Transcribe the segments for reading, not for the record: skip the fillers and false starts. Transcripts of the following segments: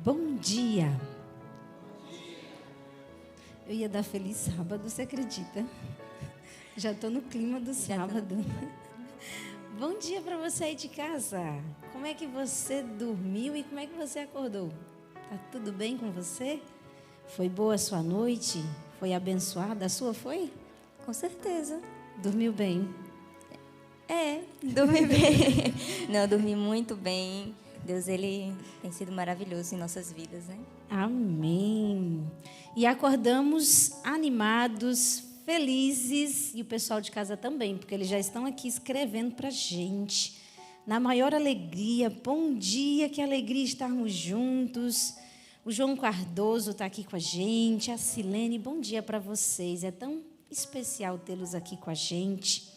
Bom dia. Eu ia dar feliz sábado, você acredita? Já estou no clima do sábado. Bom dia para você aí de casa. Como é que você dormiu e como é que você acordou? Tá tudo bem com você? Foi boa a sua noite? Foi abençoada? A sua foi? Com certeza. Dormiu bem? Dormi bem. Não, dormi muito bem. Deus, Ele tem sido maravilhoso em nossas vidas, né? Amém. E acordamos animados, felizes, e o pessoal de casa também, porque eles já estão aqui escrevendo para a gente. Na maior alegria, bom dia, que alegria estarmos juntos. O João Cardoso está aqui com a gente, a Silene, bom dia para vocês. É tão especial tê-los aqui com a gente.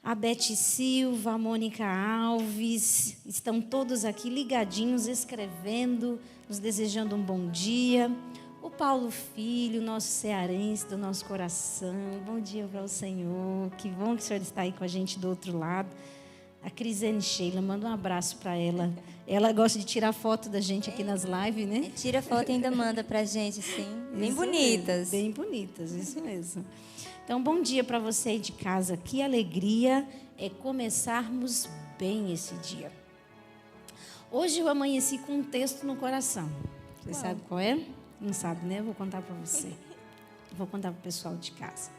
A Beth Silva, a Mônica Alves, estão todos aqui ligadinhos, escrevendo, nos desejando um bom dia. O Paulo Filho, nosso cearense do nosso coração, bom dia para o Senhor, que bom que o Senhor está aí com a gente do outro lado. A Crisene Sheila, manda um abraço para ela. Ela gosta de tirar foto da gente aqui nas lives, né? Tira foto e ainda manda para a gente, sim. Bem Isso bonitas. Mesmo, bem bonitas, isso mesmo. Então, bom dia para você aí de casa. Que alegria é começarmos bem esse dia. Hoje eu amanheci com um texto no coração. Você sabe qual é? Não sabe, né? Eu vou contar para você. Vou contar para o pessoal de casa.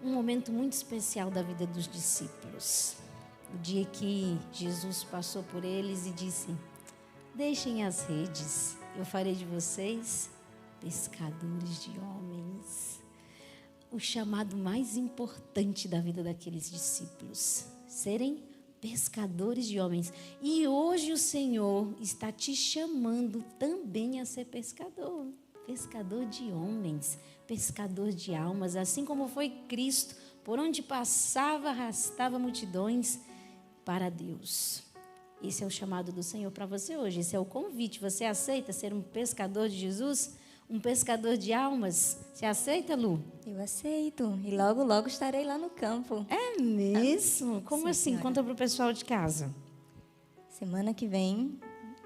Um momento muito especial da vida dos discípulos. O dia que Jesus passou por eles e disse: deixem as redes, eu farei de vocês pescadores de homens. O chamado mais importante da vida daqueles discípulos, serem pescadores de homens. E hoje o Senhor está te chamando também a ser pescador. Pescador de homens, pescador de almas, assim como foi Cristo, por onde passava, arrastava multidões para Deus. Esse é o chamado do Senhor para você hoje, esse é o convite. Você aceita ser um pescador de Jesus? Um pescador de almas? Você aceita, Lu? Eu aceito. E logo, logo estarei lá no campo. É mesmo? Como Sim, assim? senhora. Conta para o pessoal de casa. Semana que vem,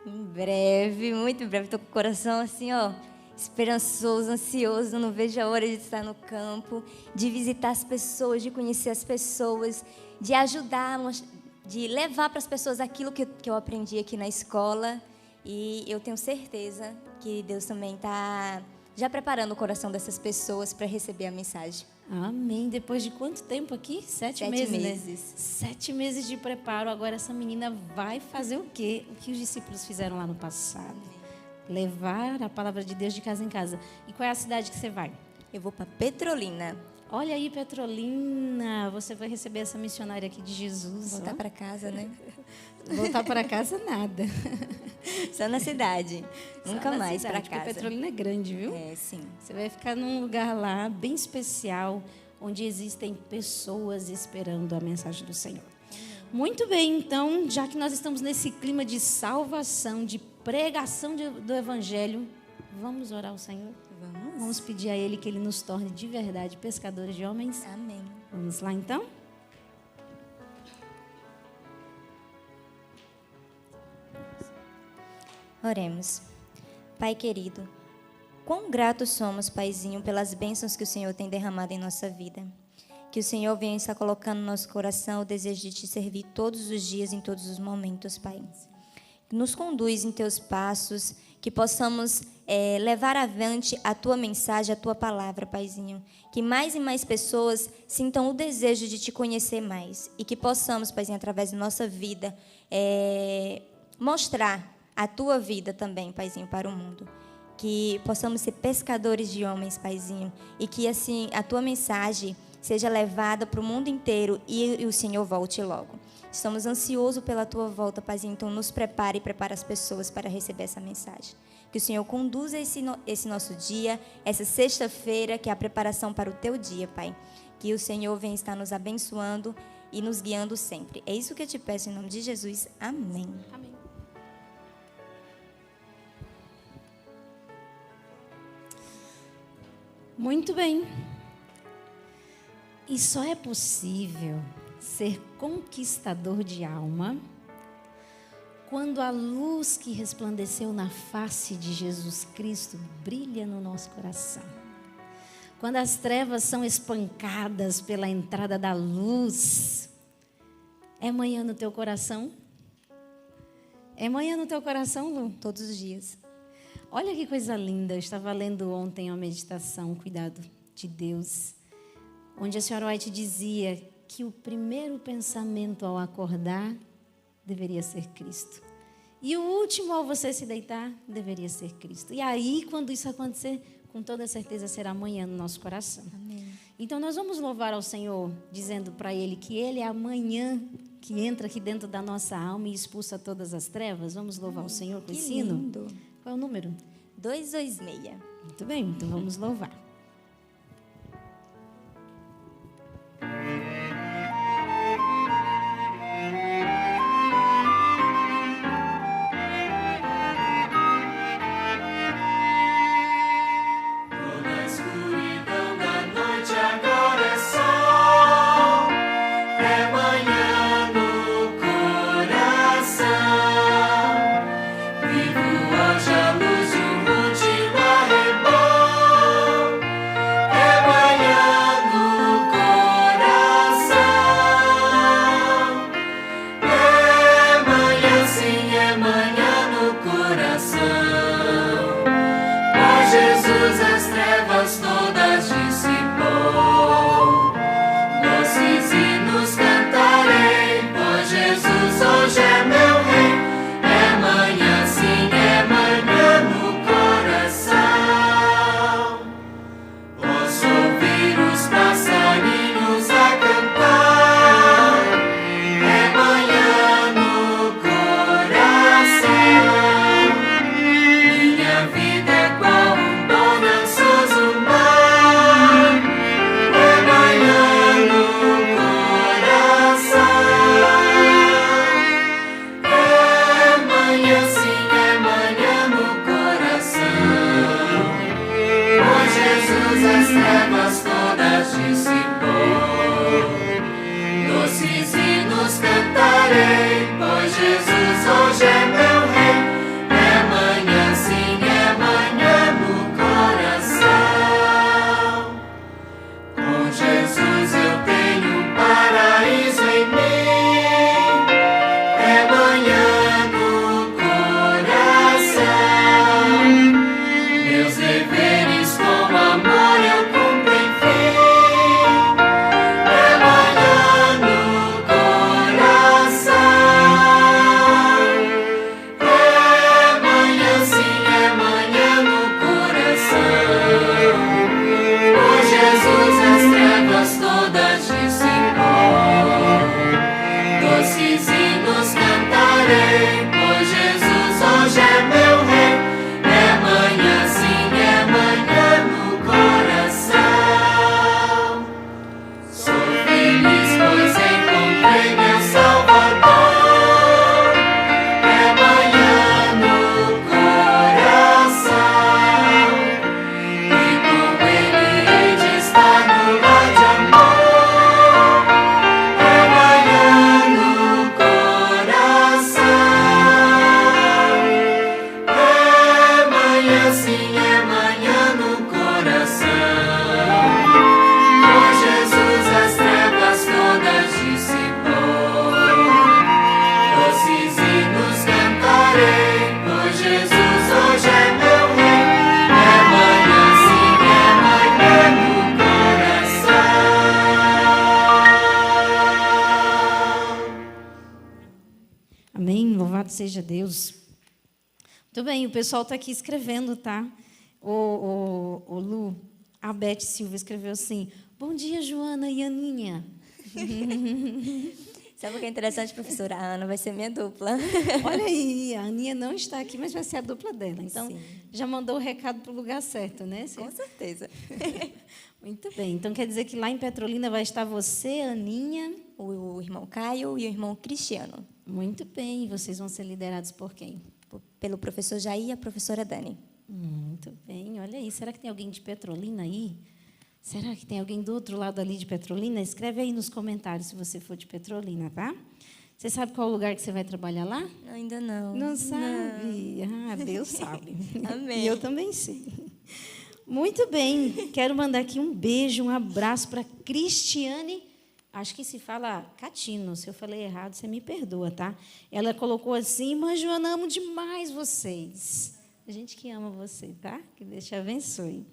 em breve, muito em breve. Estou com o coração assim, ó, esperançoso, ansioso. Não vejo a hora de estar no campo, de visitar as pessoas, de conhecer as pessoas, de ajudá-las, de levar para as pessoas aquilo que eu aprendi aqui na escola. E eu tenho certeza que Deus também está já preparando o coração dessas pessoas para receber a mensagem. Amém. Depois de quanto tempo aqui? 7 meses, né? 7 meses de preparo. Agora essa menina vai fazer o quê? O que os discípulos fizeram lá no passado. Levar a palavra de Deus de casa em casa. E qual é a cidade que você vai? Eu vou para Petrolina. Olha aí, Petrolina. Você vai receber essa missionária aqui de Jesus. Voltar para casa, né? Voltar para casa, nada. Só na cidade. Nunca mais para casa. Porque Petrolina é grande, viu? É, sim. Você vai ficar num lugar lá bem especial, onde existem pessoas esperando a mensagem do Senhor. Muito bem, então, já que nós estamos nesse clima de salvação, de pregação do Evangelho, vamos orar ao Senhor? Vamos pedir a Ele que Ele nos torne de verdade pescadores de homens? Amém. Vamos lá, então? Oremos. Pai querido, quão gratos somos, Paizinho, pelas bênçãos que o Senhor tem derramado em nossa vida. Que o Senhor venha estar colocando no nosso coração o desejo de te servir todos os dias, em todos os momentos, Pai. Nos conduz em teus passos, que possamos levar avante a tua mensagem, a tua palavra, Paizinho. Que mais e mais pessoas sintam o desejo de te conhecer mais. E que possamos, Paizinho, através da nossa vida, mostrar a tua vida também, Paizinho, para o mundo. Que possamos ser pescadores de homens, Paizinho. E que, assim, a tua mensagem seja levada para o mundo inteiro e o Senhor volte logo. Estamos ansiosos pela tua volta, Paizinho. Então, nos prepare e prepare as pessoas para receber essa mensagem. Que o Senhor conduza esse nosso dia, essa sexta-feira, que é a preparação para o teu dia, Pai. Que o Senhor venha estar nos abençoando e nos guiando sempre. É isso que eu te peço em nome de Jesus. Amém. Amém. Muito bem. E só é possível ser conquistador de alma quando a luz que resplandeceu na face de Jesus Cristo brilha no nosso coração. Quando as trevas são espancadas pela entrada da luz. É manhã no teu coração? É manhã no teu coração, Lu? Todos os dias. Olha que coisa linda. Eu estava lendo ontem uma meditação, Cuidado de Deus, onde a senhora White dizia que o primeiro pensamento ao acordar deveria ser Cristo. E o último ao você se deitar deveria ser Cristo. E aí, quando isso acontecer, com toda certeza será amanhã no nosso coração. Amém. Então nós vamos louvar ao Senhor, dizendo para Ele que Ele é amanhã que entra aqui dentro da nossa alma e expulsa todas as trevas. Vamos louvar o Senhor com esse hino? Lindo. Qual é o número? 226. Muito bem, então vamos louvar. Seja Deus. Muito bem, o pessoal está aqui escrevendo, tá? O Lu, a Beth Silva escreveu assim: bom dia, Joana e Aninha. Sabe o que é interessante, professora? A Ana vai ser minha dupla. Olha aí, a Aninha não está aqui, mas vai ser a dupla dela. Então, sim, já mandou o recado para o lugar certo, né? Com certeza. Muito bem. Então, quer dizer que lá em Petrolina vai estar você, Aninha, o irmão Caio e o irmão Cristiano. Muito bem. E vocês vão ser liderados por quem? Pelo professor Jair e a professora Dani. Muito bem. Olha aí. Será que tem alguém de Petrolina aí? Será que tem alguém do outro lado ali de Petrolina? Escreve aí nos comentários se você for de Petrolina, tá? Você sabe qual lugar que você vai trabalhar lá? Ainda não. Não sabe? Ah, Deus sabe. Amém. E eu também sei. Muito bem. Quero mandar aqui um beijo, um abraço para Cristiane. Acho que se fala Catino. Se eu falei errado, você me perdoa, tá? Ela colocou assim: Irmã Joana, amo demais vocês. A gente que ama você, tá? Que Deus te abençoe.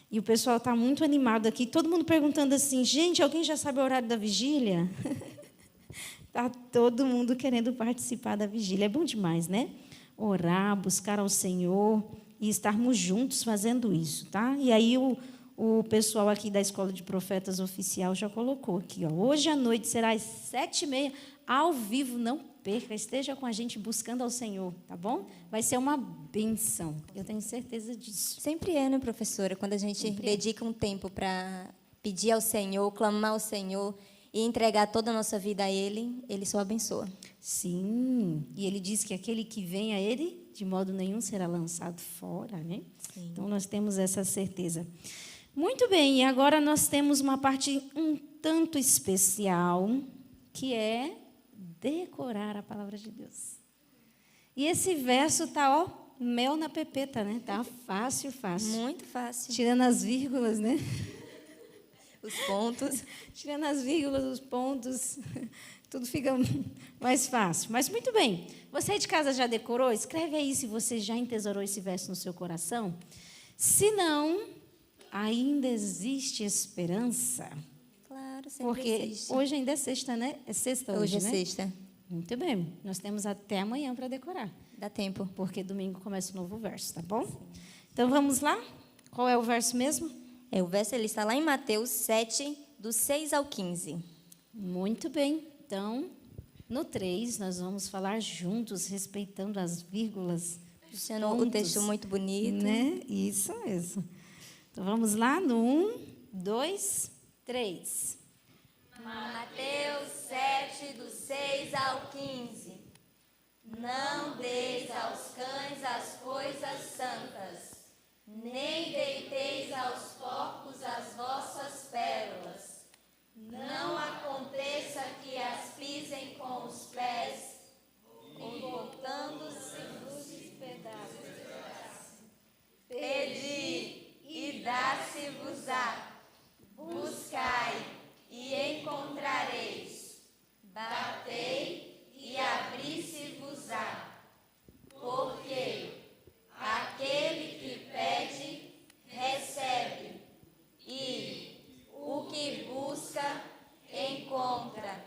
E o pessoal está muito animado aqui. Todo mundo perguntando assim: gente, alguém já sabe o horário da vigília? Está todo mundo querendo participar da vigília. É bom demais, né? Orar, buscar ao Senhor e estarmos juntos fazendo isso, tá? E aí o pessoal aqui da Escola de Profetas Oficial já colocou aqui, ó. Hoje à noite será às 7h30, ao vivo, não perca, esteja com a gente buscando ao Senhor, tá bom? Vai ser uma bênção, eu tenho certeza disso. Sempre é, né, professora? Quando a gente dedica um tempo para pedir ao Senhor, clamar ao Senhor e entregar toda a nossa vida a Ele, Ele só abençoa. Sim, e Ele diz que aquele que vem a Ele, de modo nenhum será lançado fora, né? Sim. Então, nós temos essa certeza. Muito bem, e agora nós temos uma parte um tanto especial, que é decorar a palavra de Deus. E esse verso está, ó, mel na pepeta, né? Tá fácil, fácil. Muito fácil. Tirando as vírgulas, né? Os pontos. Tirando as vírgulas, os pontos, tudo fica mais fácil. Mas muito bem, você de casa já decorou? Escreve aí se você já entesourou esse verso no seu coração. Se não, ainda existe esperança. Claro, sempre porque existe. Hoje ainda é sexta, né? É sexta hoje, Hoje é né? sexta. Muito bem, nós temos até amanhã para decorar. Dá tempo. Porque domingo começa um novo verso, tá bom? Então, vamos lá? Qual é o verso mesmo? O verso ele está lá em Mateus 7, do 6 ao 15. Muito bem. Então, no 3, nós vamos falar juntos, respeitando as vírgulas. Puxando o texto muito bonito. Né? Isso mesmo. Então, vamos lá no 1, 2, 3. Mateus 7, do 6 ao 15. Não deis aos cães as coisas santas, nem deiteis aos porcos as vossas pérolas. Não aconteça que as pisem com os pés, cortando-se nos pedaços. Pedi e dá-se-vos-á. Buscai e encontrareis. Batei e abri-se-vos-á. Porque aquele que pede, recebe, e o que busca, encontra,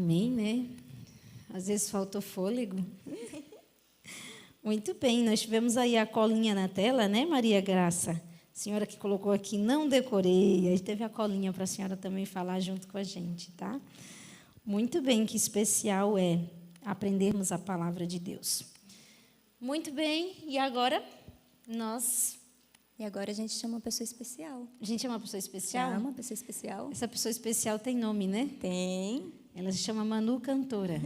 Amém, né? Às vezes faltou fôlego. Muito bem, nós tivemos aí a colinha na tela, né, Maria Graça? A senhora que colocou aqui, não decorei. Aí teve a colinha para a senhora também falar junto com a gente, tá? Muito bem, que especial é aprendermos a palavra de Deus. Muito bem, e agora E agora a gente chama uma pessoa especial. A gente chama uma pessoa especial? Chama uma pessoa especial. Essa pessoa especial tem nome, né? Tem. Ela se chama Manu Cantora.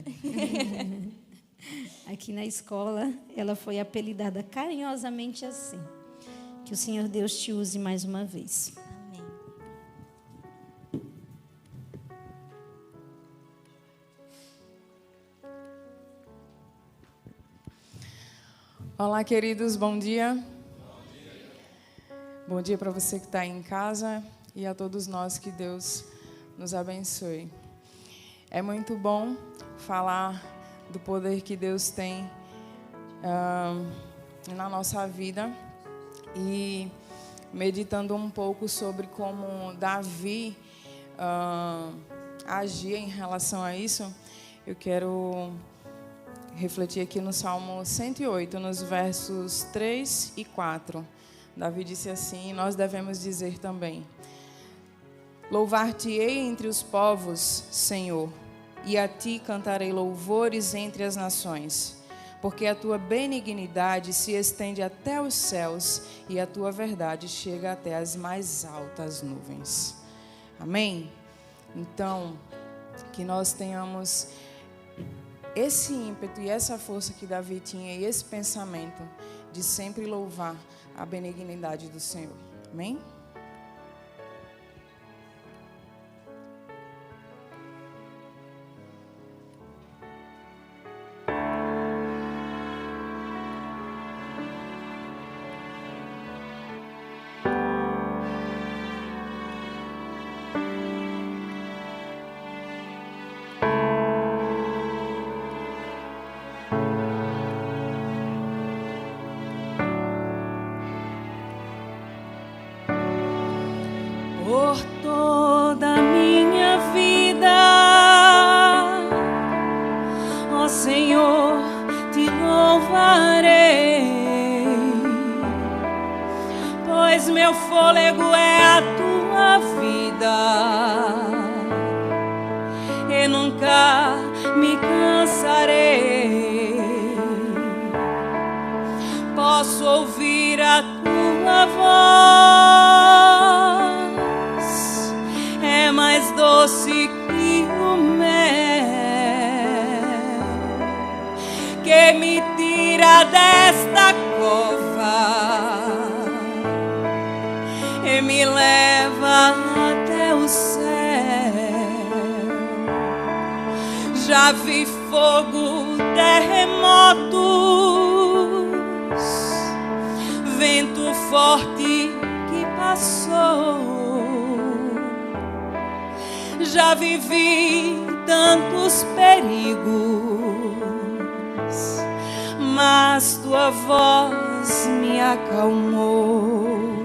Aqui na escola, ela foi apelidada carinhosamente assim. Que o Senhor Deus te use mais uma vez. Amém. Olá, queridos, bom dia. Bom dia para você que está aí em casa e a todos nós, que Deus nos abençoe. É muito bom falar do poder que Deus tem na nossa vida, e meditando um pouco sobre como Davi agia em relação a isso, eu quero refletir aqui no Salmo 108, nos versos 3 e 4. Davi disse assim, e nós devemos dizer também: Louvar-te-ei entre os povos, Senhor, e a ti cantarei louvores entre as nações, porque a tua benignidade se estende até os céus e a tua verdade chega até as mais altas nuvens. Amém? Então, que nós tenhamos esse ímpeto e essa força que Davi tinha, e esse pensamento de sempre louvar a benignidade do Senhor. Amém? Por toda a minha vida, ó Senhor, te louvarei, pois meu fôlego é a tua vida, e nunca me cansarei. Posso ouvir a tua voz, é mais doce que o mel, que me tira desta cova e me leva até o céu. Já vi fogo, terremotos, vento forte que passou. Já vivi tantos perigos, mas tua voz me acalmou.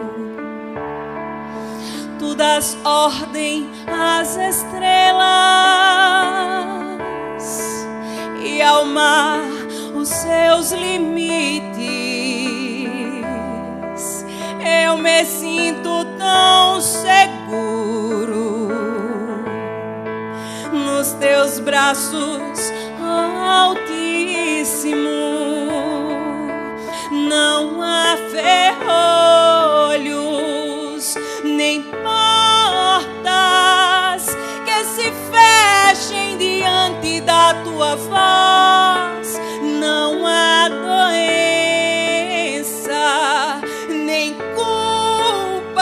Tu dás ordem às estrelas e ao mar os seus limites. Eu me sinto tão seguro nos teus braços, Altíssimo. Não há ferrolhos nem portas que se fechem diante da tua voz. Não há doença nem culpa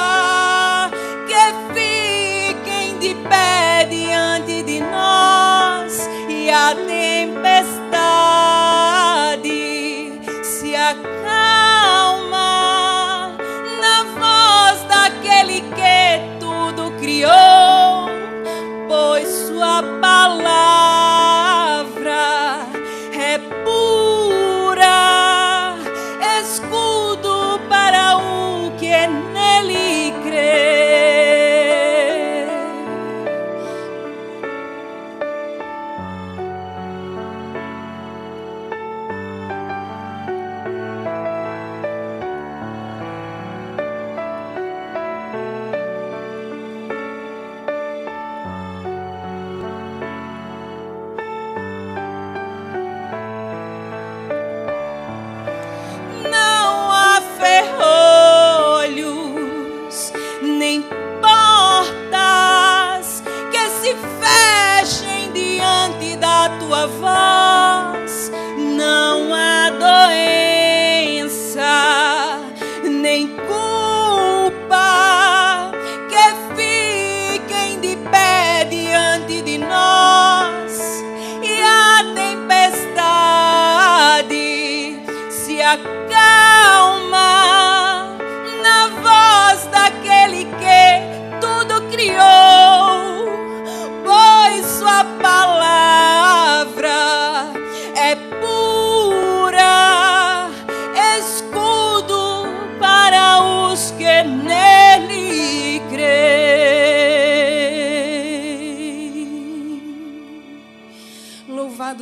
que fiquem de pé diante de nós, e a tempestade se acalma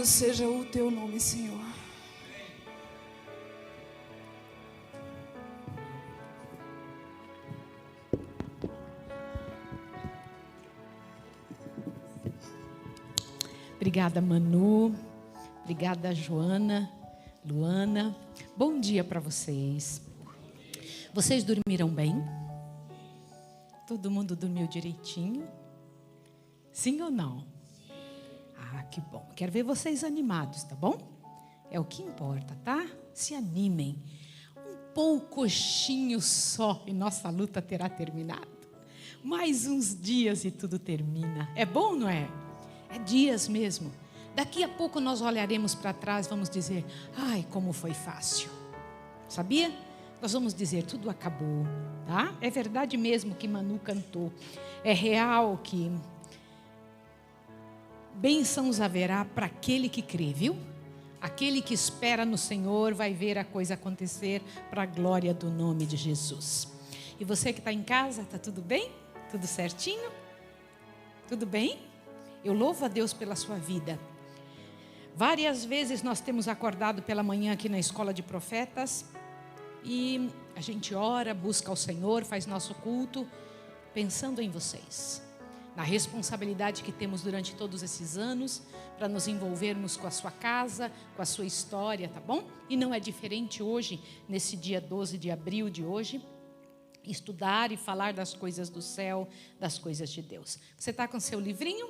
Louvado seja o teu nome, Senhor. Obrigada, Manu. Obrigada, Joana, Luana. Bom dia para vocês. Vocês dormiram bem? Todo mundo dormiu direitinho? Sim ou não? Ah, que bom. Quero ver vocês animados, tá bom? É o que importa, tá? Se animem. Um poucochinho só e nossa luta terá terminado. Mais uns dias e tudo termina. É bom, não é? É dias mesmo. Daqui a pouco nós olharemos para trás e vamos dizer: ai, como foi fácil. Sabia? Nós vamos dizer: tudo acabou, tá? É verdade mesmo que Manu cantou. É real que bênçãos haverá para aquele que crê, viu? Aquele que espera no Senhor vai ver a coisa acontecer para a glória do nome de Jesus. E você que está em casa, está tudo bem? Tudo certinho? Tudo bem? Eu louvo a Deus pela sua vida. Várias vezes nós temos acordado pela manhã aqui na Escola de Profetas e a gente ora, busca ao Senhor, faz nosso culto, pensando em vocês, na responsabilidade que temos durante todos esses anos para nos envolvermos com a sua casa, com a sua história, tá bom? E não é diferente hoje, nesse dia 12 de abril de hoje, estudar e falar das coisas do céu, das coisas de Deus. Você está com seu livrinho?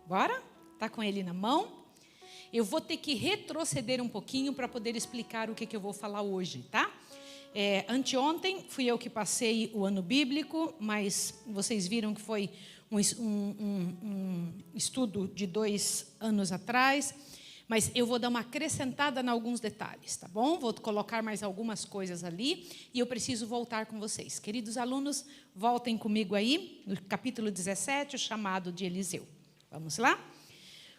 Bora? Está com ele na mão? Eu vou ter que retroceder um pouquinho para poder explicar o que eu vou falar hoje, tá? Anteontem fui eu que passei o ano bíblico, mas vocês viram que foi um estudo de 2 anos atrás, mas eu vou dar uma acrescentada em alguns detalhes, tá bom? Vou colocar mais algumas coisas ali e eu preciso voltar com vocês. Queridos alunos, voltem comigo aí, no capítulo 17, o chamado de Eliseu. Vamos lá?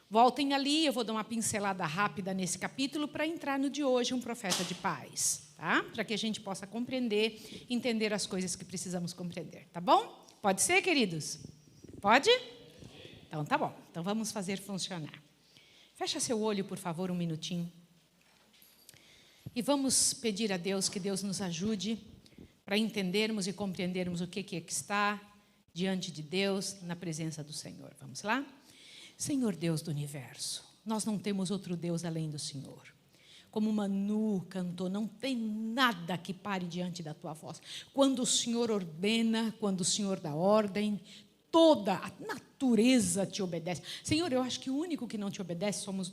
Voltem ali, eu vou dar uma pincelada rápida nesse capítulo para entrar no de hoje, um profeta de paz, tá? Para que a gente possa compreender, entender as coisas que precisamos compreender, tá bom? Pode ser, queridos? Pode? Então, tá bom. Então, vamos fazer funcionar. Fecha seu olho, por favor, um minutinho. E vamos pedir a Deus que Deus nos ajude para entendermos e compreendermos o que está diante de Deus, na presença do Senhor. Vamos lá? Senhor Deus do universo, nós não temos outro Deus além do Senhor. Como Manu cantou, não tem nada que pare diante da tua voz. Quando o Senhor ordena, quando o Senhor dá ordem, toda a natureza te obedece. Senhor, eu acho que o único que não te obedece somos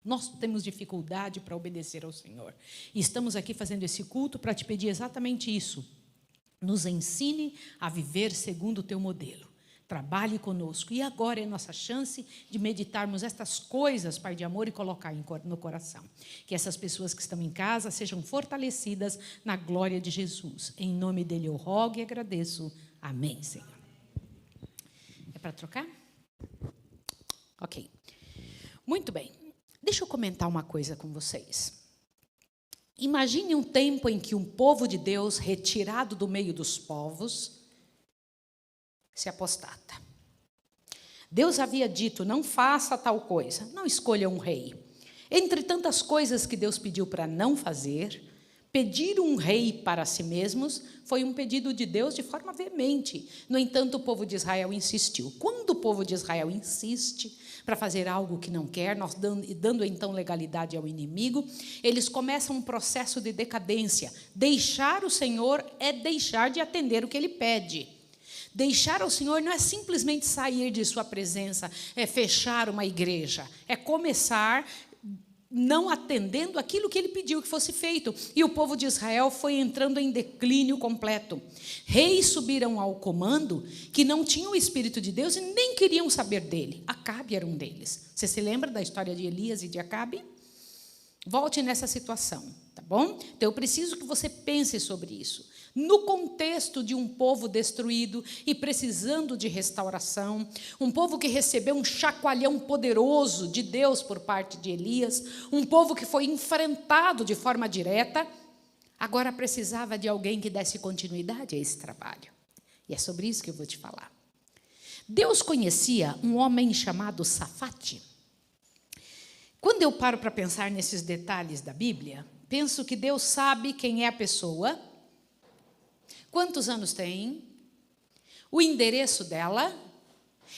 nós. Temos dificuldade para obedecer ao Senhor. E estamos aqui fazendo esse culto para te pedir exatamente isso. Nos ensine a viver segundo o teu modelo. Trabalhe conosco. E agora é nossa chance de meditarmos estas coisas, Pai de amor, e colocar no coração. Que essas pessoas que estão em casa sejam fortalecidas na glória de Jesus. Em nome dele eu rogo e agradeço. Amém, Senhor. É para trocar? Ok. Muito bem. Deixa eu comentar uma coisa com vocês. Imagine um tempo em que um povo de Deus, retirado do meio dos povos, se apostata. Deus havia dito: não faça tal coisa, não escolha um rei. Entre tantas coisas que Deus pediu para não fazer, pedir um rei para si mesmos foi um pedido de Deus de forma veemente. No entanto, o povo de Israel insistiu. Quando o povo de Israel insiste para fazer algo que não quer, nós dando então legalidade ao inimigo, eles começam um processo de decadência. Deixar o Senhor é deixar de atender o que Ele pede. Deixar ao Senhor não é simplesmente sair de sua presença, é fechar uma igreja, é começar não atendendo aquilo que ele pediu que fosse feito. E o povo de Israel foi entrando em declínio completo. Reis subiram ao comando que não tinham o Espírito de Deus e nem queriam saber dele. Acabe era um deles. Você se lembra da história de Elias e de Acabe? Volte nessa situação, tá bom? Então eu preciso que você pense sobre isso. No contexto de um povo destruído e precisando de restauração, um povo que recebeu um chacoalhão poderoso de Deus por parte de Elias, um povo que foi enfrentado de forma direta, agora precisava de alguém que desse continuidade a esse trabalho. E é sobre isso que eu vou te falar. Deus conhecia um homem chamado Safate, Quando eu paro para pensar nesses detalhes da Bíblia, penso que Deus sabe quem é a pessoa, quantos anos tem, o endereço dela,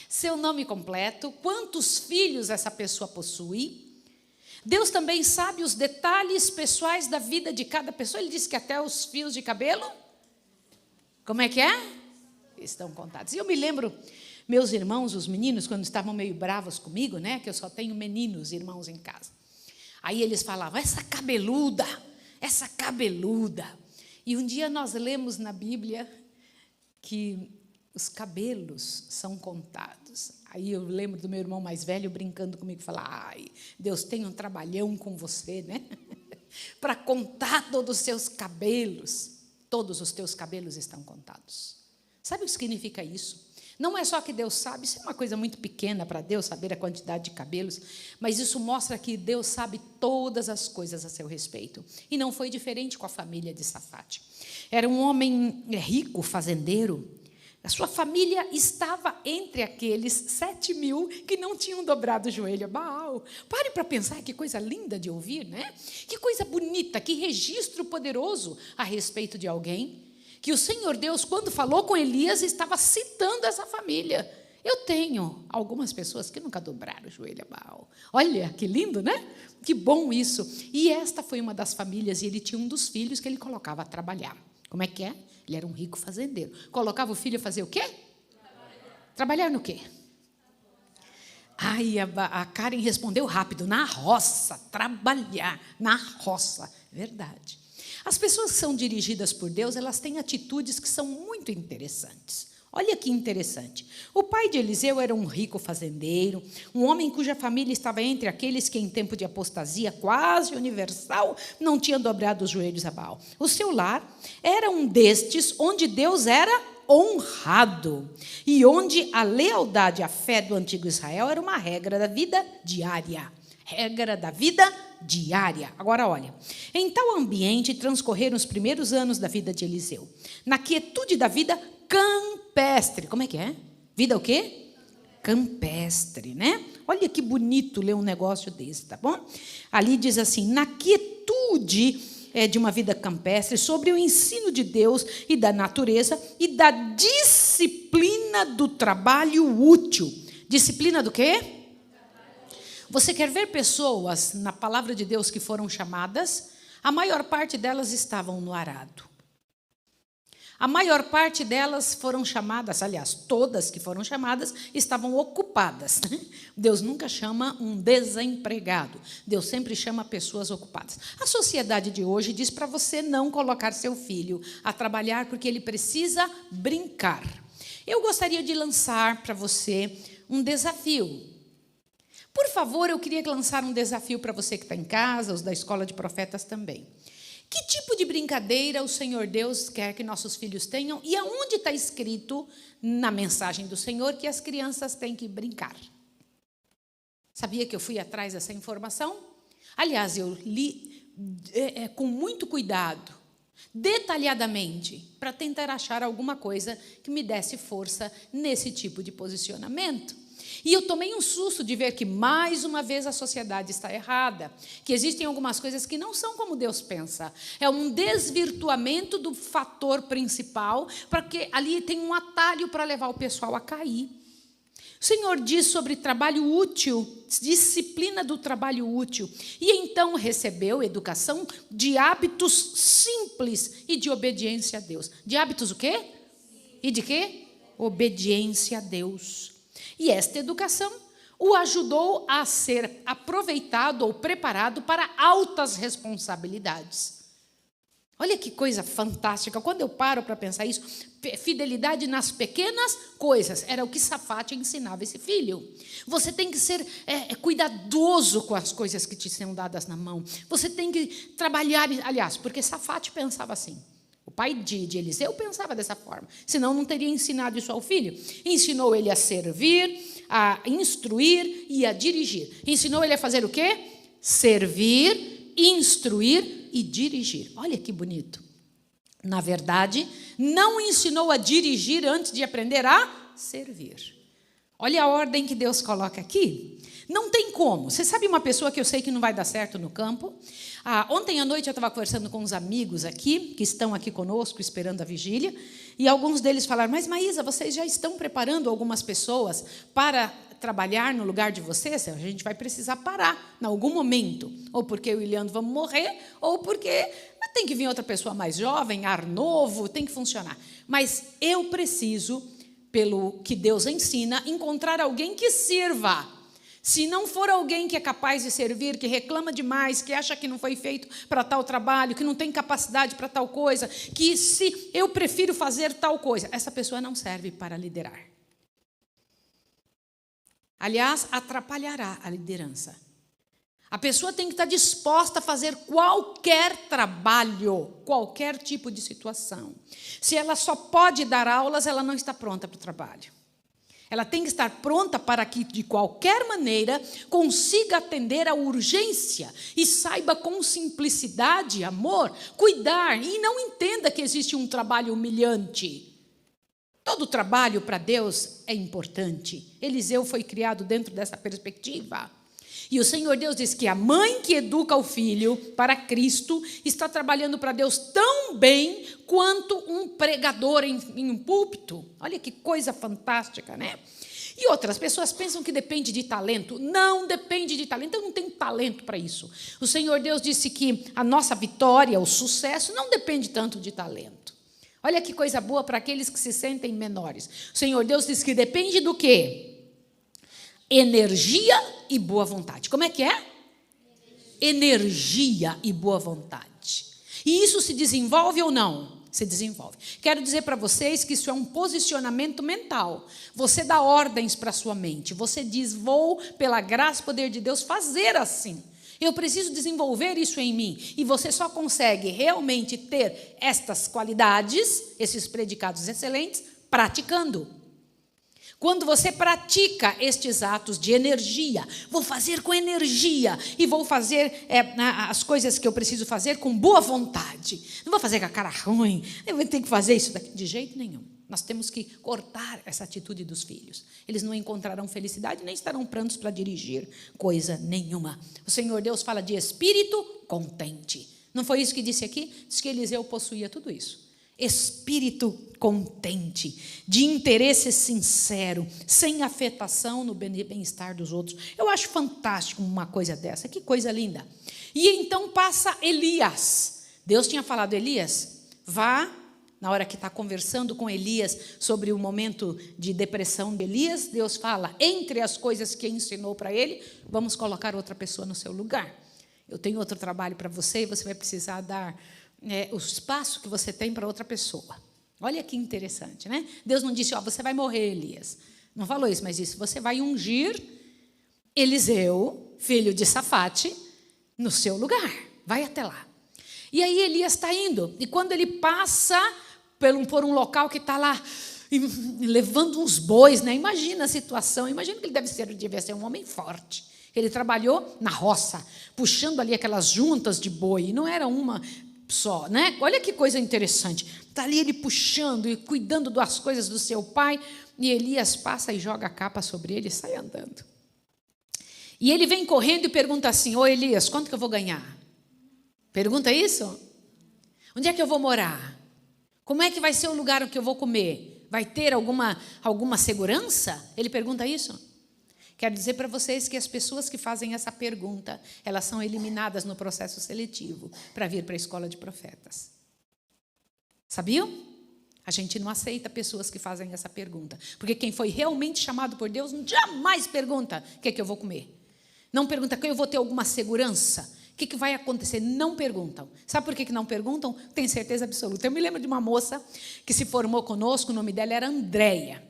seu nome completo, quantos filhos essa pessoa possui. Deus também sabe os detalhes pessoais da vida de cada pessoa. Ele disse que até os fios de cabelo, como é que é? Estão contados. E eu me lembro, meus irmãos, os meninos, quando estavam meio bravos comigo, né, que eu só tenho meninos, irmãos em casa. Aí eles falavam, essa cabeluda. E um dia nós lemos na Bíblia que os cabelos são contados. Aí eu lembro do meu irmão mais velho brincando comigo, falar, ai, Deus tem um trabalhão com você, né? Para contar todos os seus cabelos. Todos os teus cabelos estão contados. Sabe o que significa isso? Não é só que Deus sabe, isso é uma coisa muito pequena para Deus, saber a quantidade de cabelos, mas isso mostra que Deus sabe todas as coisas a seu respeito. E não foi diferente com a família de Safate. Era um homem rico, fazendeiro. A sua família estava entre aqueles 7.000 que não tinham dobrado o joelho a Baal. Pare para pensar, que coisa linda de ouvir, né? Que coisa bonita, que registro poderoso a respeito de alguém. Que o Senhor Deus, quando falou com Elias, estava citando essa família. Eu tenho algumas pessoas que nunca dobraram o joelho a Baal. Olha, que lindo, né? Que bom isso. E esta foi uma das famílias, e ele tinha um dos filhos que ele colocava a trabalhar. Como é que é? Ele era um rico fazendeiro. Colocava o filho a fazer o quê? Trabalhar no quê? Ai, a Karen respondeu rápido. Na roça, trabalhar na roça. Verdade. As pessoas que são dirigidas por Deus, elas têm atitudes que são muito interessantes. Olha que interessante. O pai de Eliseu era um rico fazendeiro, um homem cuja família estava entre aqueles que, em tempo de apostasia quase universal, não tinham dobrado os joelhos a Baal. O seu lar era um destes onde Deus era honrado e onde a lealdade à fé do antigo Israel era uma regra da vida diária. Regra da vida diária. Agora, olha. Em tal ambiente transcorreram os primeiros anos da vida de Eliseu. Na quietude da vida campestre. Como é que é? Vida o quê? Campestre, né? Olha que bonito ler um negócio desse, tá bom? Ali diz assim, na quietude de uma vida campestre, sobre o ensino de Deus e da natureza e da disciplina do trabalho útil. Disciplina do quê? Você quer ver pessoas na palavra de Deus que foram chamadas? A maior parte delas estavam no arado. A maior parte delas foram chamadas, aliás, todas que foram chamadas estavam ocupadas. Deus nunca chama um desempregado. Deus sempre chama pessoas ocupadas. A sociedade de hoje diz para você não colocar seu filho a trabalhar porque ele precisa brincar. Eu gostaria de lançar para você um desafio. Por favor, eu queria lançar um desafio para você que está em casa, os da Escola de Profetas também. Que tipo de brincadeira o Senhor Deus quer que nossos filhos tenham? E aonde está escrito na mensagem do Senhor que as crianças têm que brincar? Sabia que eu fui atrás dessa informação? Aliás, eu li com muito cuidado, detalhadamente, para tentar achar alguma coisa que me desse força nesse tipo de posicionamento. E eu tomei um susto de ver que, mais uma vez, a sociedade está errada, que existem algumas coisas que não são como Deus pensa. É um desvirtuamento do fator principal, porque ali tem um atalho para levar o pessoal a cair. O Senhor diz sobre trabalho útil, disciplina do trabalho útil, e então recebeu educação de hábitos simples e de obediência a Deus. De hábitos o quê? E de quê? Obediência a Deus. E esta educação o ajudou a ser aproveitado ou preparado para altas responsabilidades. Olha que coisa fantástica. Quando eu paro para pensar isso, fidelidade nas pequenas coisas, era o que Safate ensinava esse filho. Você tem que ser cuidadoso com as coisas que te são dadas na mão. Você tem que trabalhar, aliás, porque Safate pensava assim. O pai de Eliseu pensava dessa forma, senão não teria ensinado isso ao filho. Ensinou ele a servir, a instruir e a dirigir. Ensinou ele a fazer o quê? Servir, instruir e dirigir. Olha que bonito. Na verdade, não ensinou a dirigir antes de aprender a servir. Olha a ordem que Deus coloca aqui. Não tem como. Você sabe uma pessoa que eu sei que não vai dar certo no campo? Ontem à noite eu estava conversando com uns amigos aqui, que estão aqui conosco, esperando a vigília, e alguns deles falaram, mas Maísa, vocês já estão preparando algumas pessoas para trabalhar no lugar de vocês? A gente vai precisar parar em algum momento, ou porque eu e o Leandro vamos morrer, ou porque tem que vir outra pessoa mais jovem, ar novo, tem que funcionar. Mas eu preciso, pelo que Deus ensina, encontrar alguém que sirva. Se não for alguém que é capaz de servir, que reclama demais, que acha que não foi feito para tal trabalho, que não tem capacidade para tal coisa, que se eu prefiro fazer tal coisa, essa pessoa não serve para liderar. Aliás, atrapalhará a liderança. A pessoa tem que estar disposta a fazer qualquer trabalho, qualquer tipo de situação. Se ela só pode dar aulas, ela não está pronta para o trabalho. Ela tem que estar pronta para que, de qualquer maneira, consiga atender à urgência e saiba com simplicidade, amor, cuidar e não entenda que existe um trabalho humilhante. Todo trabalho para Deus é importante. Eliseu foi criado dentro dessa perspectiva. E o Senhor Deus diz que a mãe que educa o filho para Cristo está trabalhando para Deus tão bem quanto um pregador em um púlpito. Olha que coisa fantástica, né? E outras pessoas pensam que depende de talento. Não depende de talento, eu não tenho talento para isso. O Senhor Deus disse que a nossa vitória, o sucesso, não depende tanto de talento. Olha que coisa boa para aqueles que se sentem menores. O Senhor Deus diz que depende do quê? Energia e boa vontade. Como é que é? Energia e boa vontade. E isso se desenvolve ou não? Se desenvolve. Quero dizer para vocês que isso é um posicionamento mental. Você dá ordens para a sua mente. Você diz, vou, pela graça e poder de Deus, fazer assim. Eu preciso desenvolver isso em mim. E você só consegue realmente ter estas qualidades, esses predicados excelentes, praticando. Quando você pratica estes atos de energia, vou fazer com energia e vou fazer as coisas que eu preciso fazer com boa vontade. Não vou fazer com a cara ruim, eu vou ter que fazer isso daqui. De jeito nenhum. Nós temos que cortar essa atitude dos filhos. Eles não encontrarão felicidade, nem estarão prontos para dirigir coisa nenhuma. O Senhor Deus fala de espírito contente. Não foi isso que disse aqui? Diz que Eliseu possuía tudo isso. Espírito contente, de interesse sincero, sem afetação no bem-estar dos outros. Eu acho fantástico uma coisa dessa, que coisa linda. E então passa Elias. Deus tinha falado, Elias, vá, na hora que está conversando com Elias sobre o momento de depressão de Elias, Deus fala, entre as coisas que ensinou para ele, vamos colocar outra pessoa no seu lugar. Eu tenho outro trabalho para você e você vai precisar dar o espaço que você tem para outra pessoa. Olha que interessante, né? Deus não disse, você vai morrer, Elias. Não falou isso, mas disse, você vai ungir Eliseu, filho de Safate, no seu lugar. Vai até lá. E aí Elias está indo. E quando ele passa por um local que está lá, levando uns bois, né? Imagina a situação. Imagina que ele devia ser um homem forte. Ele trabalhou na roça, puxando ali aquelas juntas de boi. E não era uma só, né? Olha que coisa interessante. Está ali ele puxando e cuidando das coisas do seu pai, e Elias passa e joga a capa sobre ele e sai andando. E ele vem correndo e pergunta assim, ô Elias, quanto que eu vou ganhar? Pergunta isso? Onde é que eu vou morar? Como é que vai ser o lugar que eu vou comer? Vai ter alguma segurança? Ele pergunta isso? Quero dizer para vocês que as pessoas que fazem essa pergunta, elas são eliminadas no processo seletivo para vir para a escola de profetas. Sabiam? A gente não aceita pessoas que fazem essa pergunta. Porque quem foi realmente chamado por Deus jamais pergunta o que é que eu vou comer. Não pergunta que eu vou ter alguma segurança. O que vai acontecer? Não perguntam. Sabe por que não perguntam? Tem certeza absoluta. Eu me lembro de uma moça que se formou conosco, o nome dela era Andréia.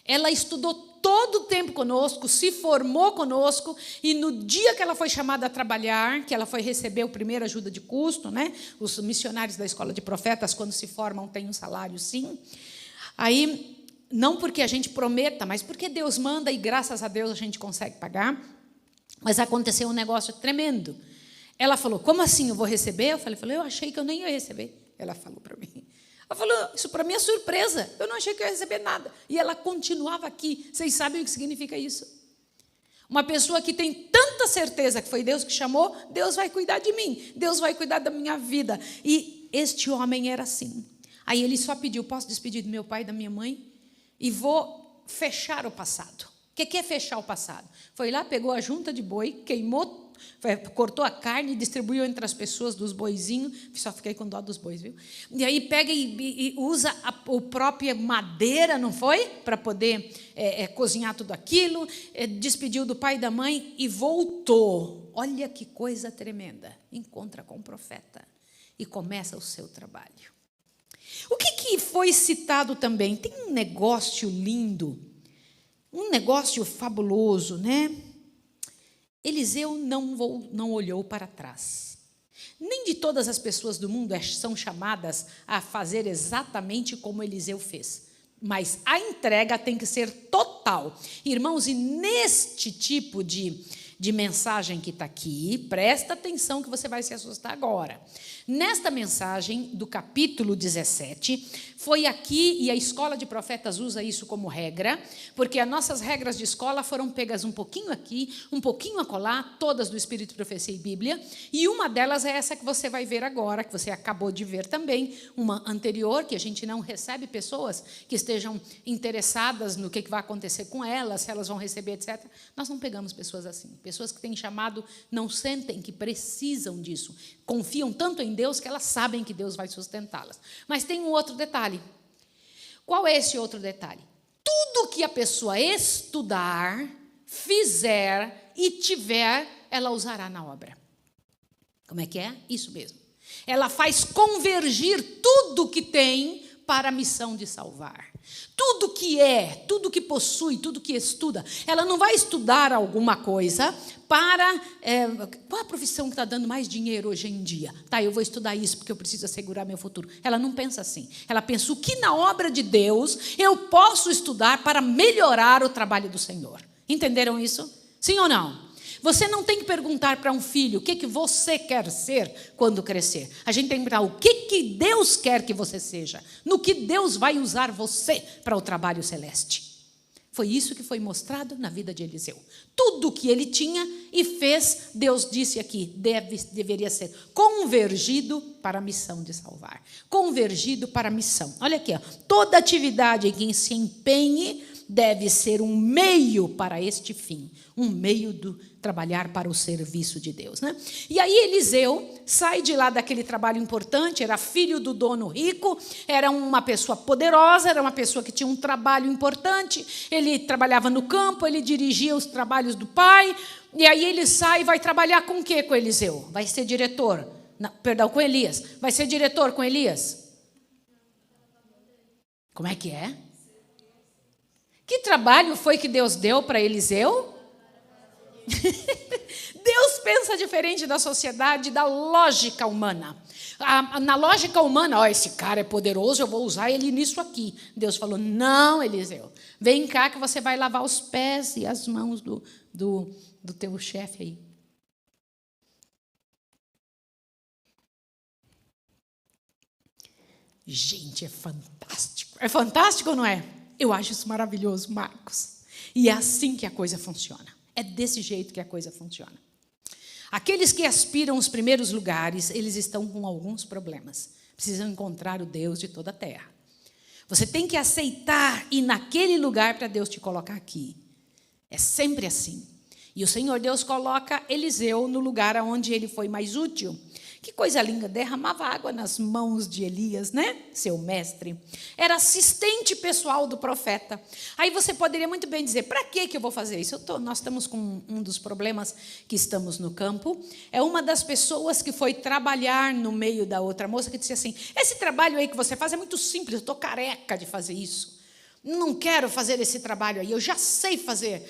Ela estudou todo o tempo conosco, se formou conosco, e no dia que ela foi chamada a trabalhar, que ela foi receber o primeiro ajuda de custo, né? Os missionários da escola de profetas, quando se formam, têm um salário, sim. Aí, não porque a gente prometa, mas porque Deus manda e graças a Deus a gente consegue pagar. Mas aconteceu um negócio tremendo. Ela falou, como assim eu vou receber? Eu falei, eu achei que eu nem ia receber. Ela falou para mim. Ela falou, isso para mim é surpresa, eu não achei que eu ia receber nada. E ela continuava aqui. Vocês sabem o que significa isso? Uma pessoa que tem tanta certeza que foi Deus que chamou, Deus vai cuidar de mim, Deus vai cuidar da minha vida. E este homem era assim. Aí ele só pediu, posso despedir do meu pai e da minha mãe? E vou fechar o passado. O que é fechar o passado? Foi lá, pegou a junta de boi, queimou, cortou a carne e distribuiu entre as pessoas dos boizinhos. Só fiquei com dó dos bois, viu? E aí pega e usa a própria madeira, não foi? Para poder cozinhar tudo aquilo. Despediu do pai e da mãe e voltou. Olha que coisa tremenda. Encontra com o profeta e começa o seu trabalho. O que foi citado também? Tem um negócio lindo, um negócio fabuloso, né? Eliseu não olhou para trás. Nem de todas as pessoas do mundo são chamadas a fazer exatamente como Eliseu fez. Mas a entrega tem que ser total. Irmãos, e neste tipo de mensagem que está aqui, presta atenção que você vai se assustar agora. Nesta mensagem do capítulo 17, foi aqui, e a escola de profetas usa isso como regra, porque as nossas regras de escola foram pegas um pouquinho aqui, um pouquinho acolá, todas do Espírito, Profecia e Bíblia, e uma delas é essa que você vai ver agora, que você acabou de ver também, uma anterior, que a gente não recebe pessoas que estejam interessadas no que vai acontecer com elas, se elas vão receber, etc. Nós não pegamos pessoas assim. Pessoas que têm chamado não sentem que precisam disso. Confiam tanto em Deus que elas sabem que Deus vai sustentá-las. Mas tem um outro detalhe. Qual é esse outro detalhe? Tudo que a pessoa estudar, fizer e tiver, ela usará na obra. Como é que é? Isso mesmo. Ela faz convergir tudo que tem para a missão de salvar. Tudo que tudo que possui, tudo que estuda. Ela não vai estudar alguma coisa para... qual a profissão que está dando mais dinheiro hoje em dia? Tá, eu vou estudar isso porque eu preciso assegurar meu futuro. Ela não pensa assim. Ela pensa o que na obra de Deus eu posso estudar para melhorar o trabalho do Senhor. Entenderam isso? Sim ou não? Você não tem que perguntar para um filho o que você quer ser quando crescer. A gente tem que perguntar o que Deus quer que você seja. No que Deus vai usar você para o trabalho celeste. Foi isso que foi mostrado na vida de Eliseu. Tudo que ele tinha e fez, Deus disse aqui, deveria ser convergido para a missão de salvar. Convergido para a missão. Olha aqui, ó, toda atividade em que se empenhe deve ser um meio para este fim, um meio do trabalhar para o serviço de Deus, né? E aí Eliseu sai de lá daquele trabalho importante, era filho do dono rico, era uma pessoa poderosa, era uma pessoa que tinha um trabalho importante, ele trabalhava no campo, ele dirigia os trabalhos do pai, e aí ele sai e vai trabalhar com o quê com Eliseu? Vai ser diretor, com Elias, vai ser diretor com Elias? Como é que é? Que trabalho foi que Deus deu para Eliseu? Deus pensa diferente da sociedade, da lógica humana. Na lógica humana, esse cara é poderoso, eu vou usar ele nisso aqui. Deus falou, não, Eliseu, vem cá que você vai lavar os pés e as mãos do teu chefe aí. Gente, é fantástico. É fantástico ou não é? Eu acho isso maravilhoso, Marcos. E é assim que a coisa funciona. É desse jeito que a coisa funciona. Aqueles que aspiram os primeiros lugares, eles estão com alguns problemas. Precisam encontrar o Deus de toda a terra. Você tem que aceitar ir naquele lugar para Deus te colocar aqui. É sempre assim. E o Senhor Deus coloca Eliseu no lugar onde ele foi mais útil. Que coisa linda, derramava água nas mãos de Elias, né? Seu mestre. Era assistente pessoal do profeta. Aí você poderia muito bem dizer, para que eu vou fazer isso? Nós estamos com um dos problemas que estamos no campo. É uma das pessoas que foi trabalhar no meio da outra moça que disse assim, esse trabalho aí que você faz é muito simples, eu estou careca de fazer isso. Não quero fazer esse trabalho aí, eu já sei fazer.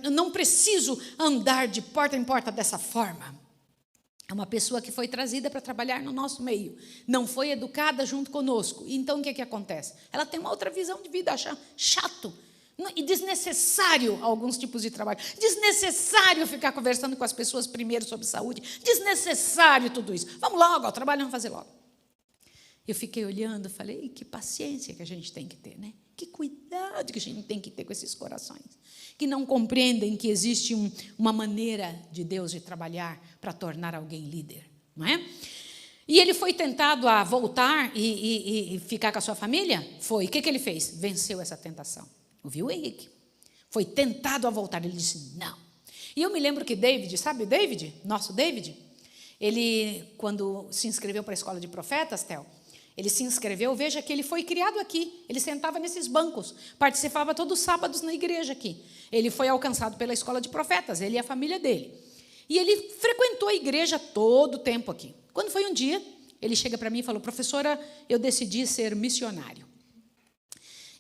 Eu não preciso andar de porta em porta dessa forma. É uma pessoa que foi trazida para trabalhar no nosso meio. Não foi educada junto conosco. Então, o que acontece? Ela tem uma outra visão de vida, acha chato e desnecessário alguns tipos de trabalho. Desnecessário ficar conversando com as pessoas primeiro sobre saúde. Desnecessário tudo isso. Vamos logo ao trabalho, vamos fazer logo. Eu fiquei olhando, falei, que paciência que a gente tem que ter, né? Que cuidado que a gente tem que ter com esses corações, que não compreendem que existe uma maneira de Deus de trabalhar para tornar alguém líder, não é? E ele foi tentado a voltar e ficar com a sua família? Foi. O que ele fez? Venceu essa tentação. Ouviu o Henrique? Foi tentado a voltar. Ele disse, não. E eu me lembro que David, sabe o David? Nosso David? Ele, quando se inscreveu para a escola de profetas, Theo, ele se inscreveu, veja que ele foi criado aqui. Ele sentava nesses bancos, participava todos os sábados na igreja aqui. Ele foi alcançado pela escola de profetas, ele e a família dele. E ele frequentou a igreja todo o tempo aqui. Quando foi um dia, ele chega para mim e falou, professora, eu decidi ser missionário.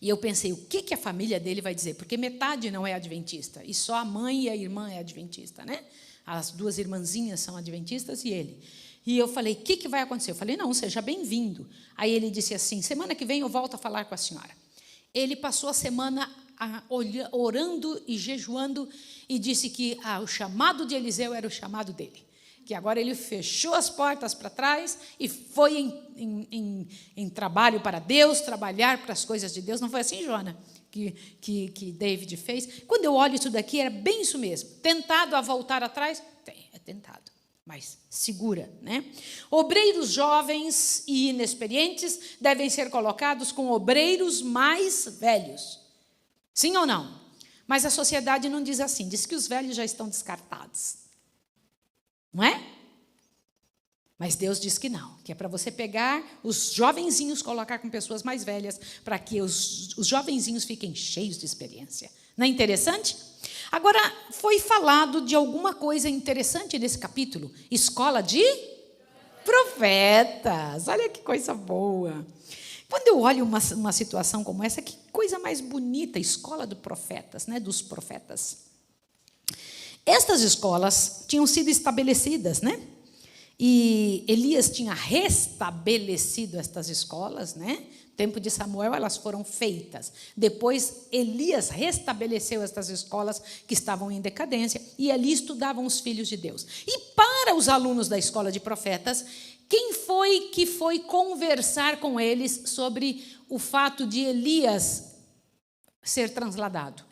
E eu pensei, o que a família dele vai dizer? Porque metade não é adventista, e só a mãe e a irmã é adventista, né? As duas irmãzinhas são adventistas e ele. E eu falei, o que vai acontecer? Eu falei, não, seja bem-vindo. Aí ele disse assim, semana que vem eu volto a falar com a senhora. Ele passou a semana orando e jejuando e disse que o chamado de Eliseu era o chamado dele. Que agora ele fechou as portas para trás e foi em trabalho para Deus, trabalhar para as coisas de Deus. Não foi assim, Joana, que David fez? Quando eu olho isso daqui, era bem isso mesmo. Tentado a voltar atrás? É tentado, mas segura, né? Obreiros jovens e inexperientes devem ser colocados com obreiros mais velhos. Sim ou não? Mas a sociedade não diz assim, diz que os velhos já estão descartados. Não é? Mas Deus diz que não, que é para você pegar os jovenzinhos, colocar com pessoas mais velhas, para que os jovenzinhos fiquem cheios de experiência. Não é interessante? Agora, foi falado de alguma coisa interessante nesse capítulo. Escola de profetas. Olha que coisa boa. Quando eu olho uma situação como essa, que coisa mais bonita, escola de profetas, né? Dos profetas. Estas escolas tinham sido estabelecidas, né? E Elias tinha restabelecido estas escolas, né? No tempo de Samuel, elas foram feitas. Depois, Elias restabeleceu estas escolas que estavam em decadência e ali estudavam os filhos de Deus. E para os alunos da escola de profetas, quem foi que foi conversar com eles sobre o fato de Elias ser transladado?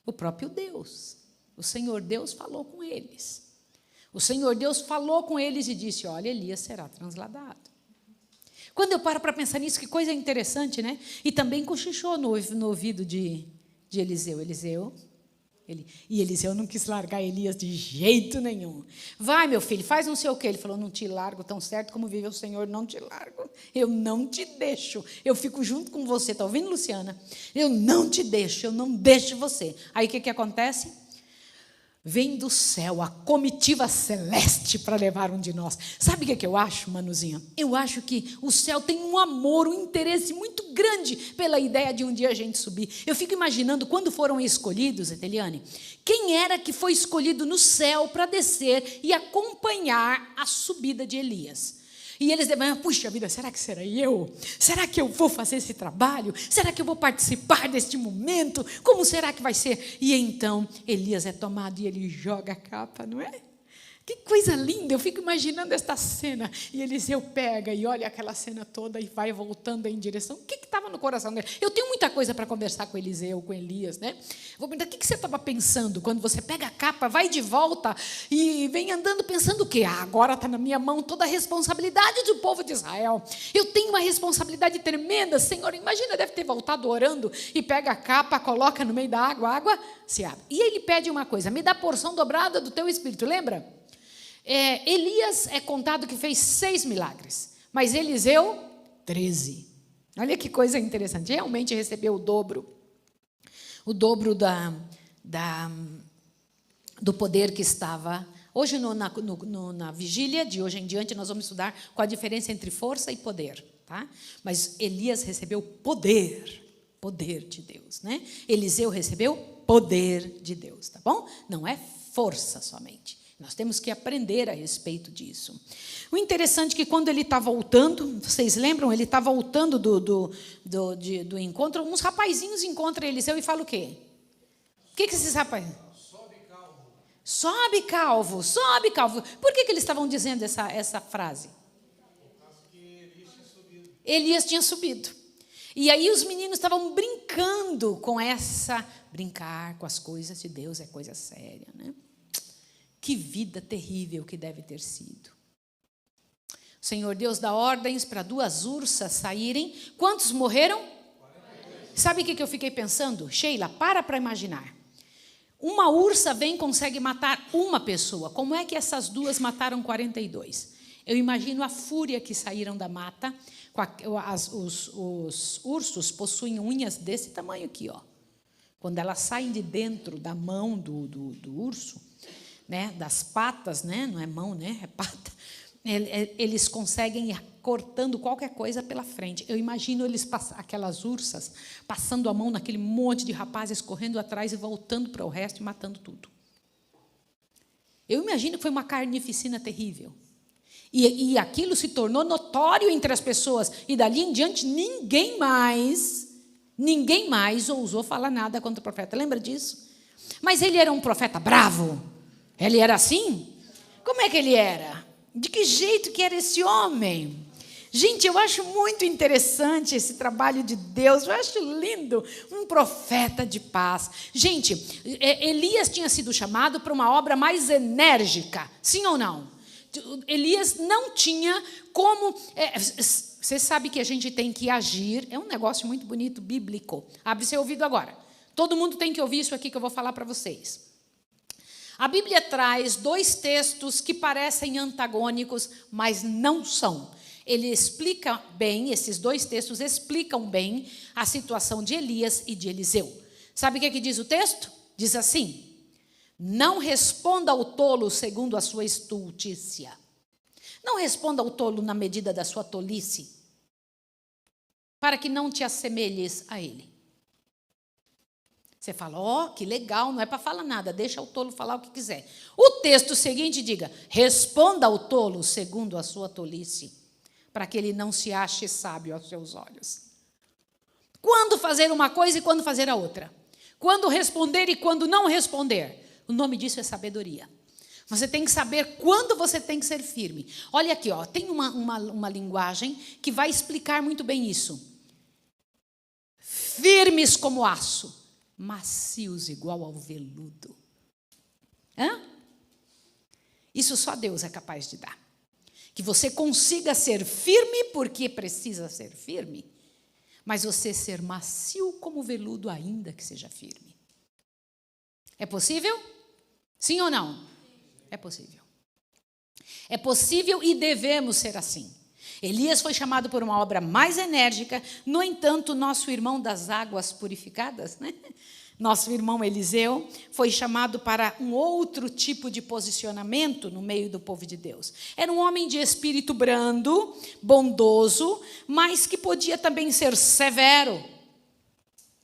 O próprio Deus. O Senhor Deus falou com eles. O Senhor Deus falou com eles e disse, olha, Elias será transladado. Quando eu paro para pensar nisso, que coisa interessante, né? E também cochichou no ouvido de Eliseu. E Eliseu não quis largar Elias de jeito nenhum. Vai, meu filho, faz não sei o quê. Ele falou, não te largo, tão certo como vive o Senhor, não te largo. Eu não te deixo. Eu fico junto com você. Está ouvindo, Luciana? Eu não te deixo, eu não deixo você. Aí o que acontece? Vem do céu a comitiva celeste para levar um de nós. Sabe o que eu acho, Manuzinha? Eu acho que o céu tem um amor, um interesse muito grande pela ideia de um dia a gente subir. Eu fico imaginando quando foram escolhidos, Eteliane, quem era que foi escolhido no céu para descer e acompanhar a subida de Elias. E eles devem, puxa vida, será que será eu? Será que eu vou fazer esse trabalho? Será que eu vou participar deste momento? Como será que vai ser? E então Elias é tomado e ele joga a capa, não é? Que coisa linda, eu fico imaginando esta cena. E Eliseu pega e olha aquela cena toda e vai voltando em direção. O que estava no coração dele? Eu tenho muita coisa para conversar com Eliseu, com Elias, né? Vou perguntar, o que você estava pensando quando você pega a capa, vai de volta e vem andando pensando o quê? Agora está na minha mão toda a responsabilidade do povo de Israel. Eu tenho uma responsabilidade tremenda, Senhor. Imagina, deve ter voltado orando e pega a capa, coloca no meio da água, a água se abre. E ele pede uma coisa, me dá porção dobrada do teu espírito, lembra? Elias é contado que fez 6 milagres, mas Eliseu, 13. Olha que coisa interessante, realmente recebeu o dobro do poder que estava. Hoje, na vigília de hoje em diante, nós vamos estudar qual a diferença entre força e poder. Tá? Mas Elias recebeu poder de Deus. Né? Eliseu recebeu poder de Deus, tá bom? Não é força somente. Nós temos que aprender a respeito disso. O interessante é que quando ele está voltando, vocês lembram? Ele está voltando do encontro, uns rapazinhos encontram Eliseu e falam o quê? O que esses rapazes... Sobe, calvo, sobe, calvo. Por que eles estavam dizendo essa frase? Elias tinha subido. E aí os meninos estavam brincando com brincar com as coisas de Deus é coisa séria, né? Que vida terrível que deve ter sido. O Senhor Deus dá ordens para 2 ursas saírem. Quantos morreram? 42. Sabe o que eu fiquei pensando? Sheila, para imaginar. Uma ursa vem e consegue matar uma pessoa. Como é que essas 2 mataram 42? Eu imagino a fúria que saíram da mata. Os ursos possuem unhas desse tamanho aqui, ó. Quando elas saem de dentro da mão do urso, né, das patas, né, não é mão, né, é pata, eles conseguem ir cortando qualquer coisa pela frente. Eu imagino aquelas ursas passando a mão naquele monte de rapazes, correndo atrás e voltando para o resto e matando tudo. Eu imagino que foi uma carnificina terrível. E aquilo se tornou notório entre as pessoas. E dali em diante, ninguém mais ousou falar nada contra o profeta. Lembra disso? Mas ele era um profeta bravo? Ele era assim? Como é que ele era? De que jeito que era esse homem? Gente, eu acho muito interessante esse trabalho de Deus. Eu acho lindo. Um profeta de paz. Gente, Elias tinha sido chamado para uma obra mais enérgica. Sim ou não? Elias não tinha como... você sabe que a gente tem que agir. É um negócio muito bonito, bíblico. Abre seu ouvido agora. Todo mundo tem que ouvir isso aqui que eu vou falar para vocês. A Bíblia traz 2 textos que parecem antagônicos, mas não são. Ele explica bem, esses 2 textos explicam bem a situação de Elias e de Eliseu. Sabe o que diz o texto? Diz assim: não responda ao tolo segundo a sua estultícia. Não responda ao tolo na medida da sua tolice, para que não te assemelhes a ele. Você fala, que legal, não é para falar nada, deixa o tolo falar o que quiser. O texto seguinte diga, responda ao tolo segundo a sua tolice, para que ele não se ache sábio aos seus olhos. Quando fazer uma coisa e quando fazer a outra. Quando responder e quando não responder. O nome disso é sabedoria. Você tem que saber quando você tem que ser firme. Olha aqui, ó, tem uma linguagem que vai explicar muito bem isso. Firmes como aço, macios igual ao veludo. Isso só Deus é capaz de dar. Que você consiga ser firme porque precisa ser firme, mas você ser macio como veludo ainda que seja firme. É possível? Sim ou não? É possível. É possível e devemos ser assim. Elias foi chamado por uma obra mais enérgica, no entanto, nosso irmão das águas purificadas, né? Nosso irmão Eliseu foi chamado para um outro tipo de posicionamento no meio do povo de Deus. Era um homem de espírito brando, bondoso, mas que podia também ser severo,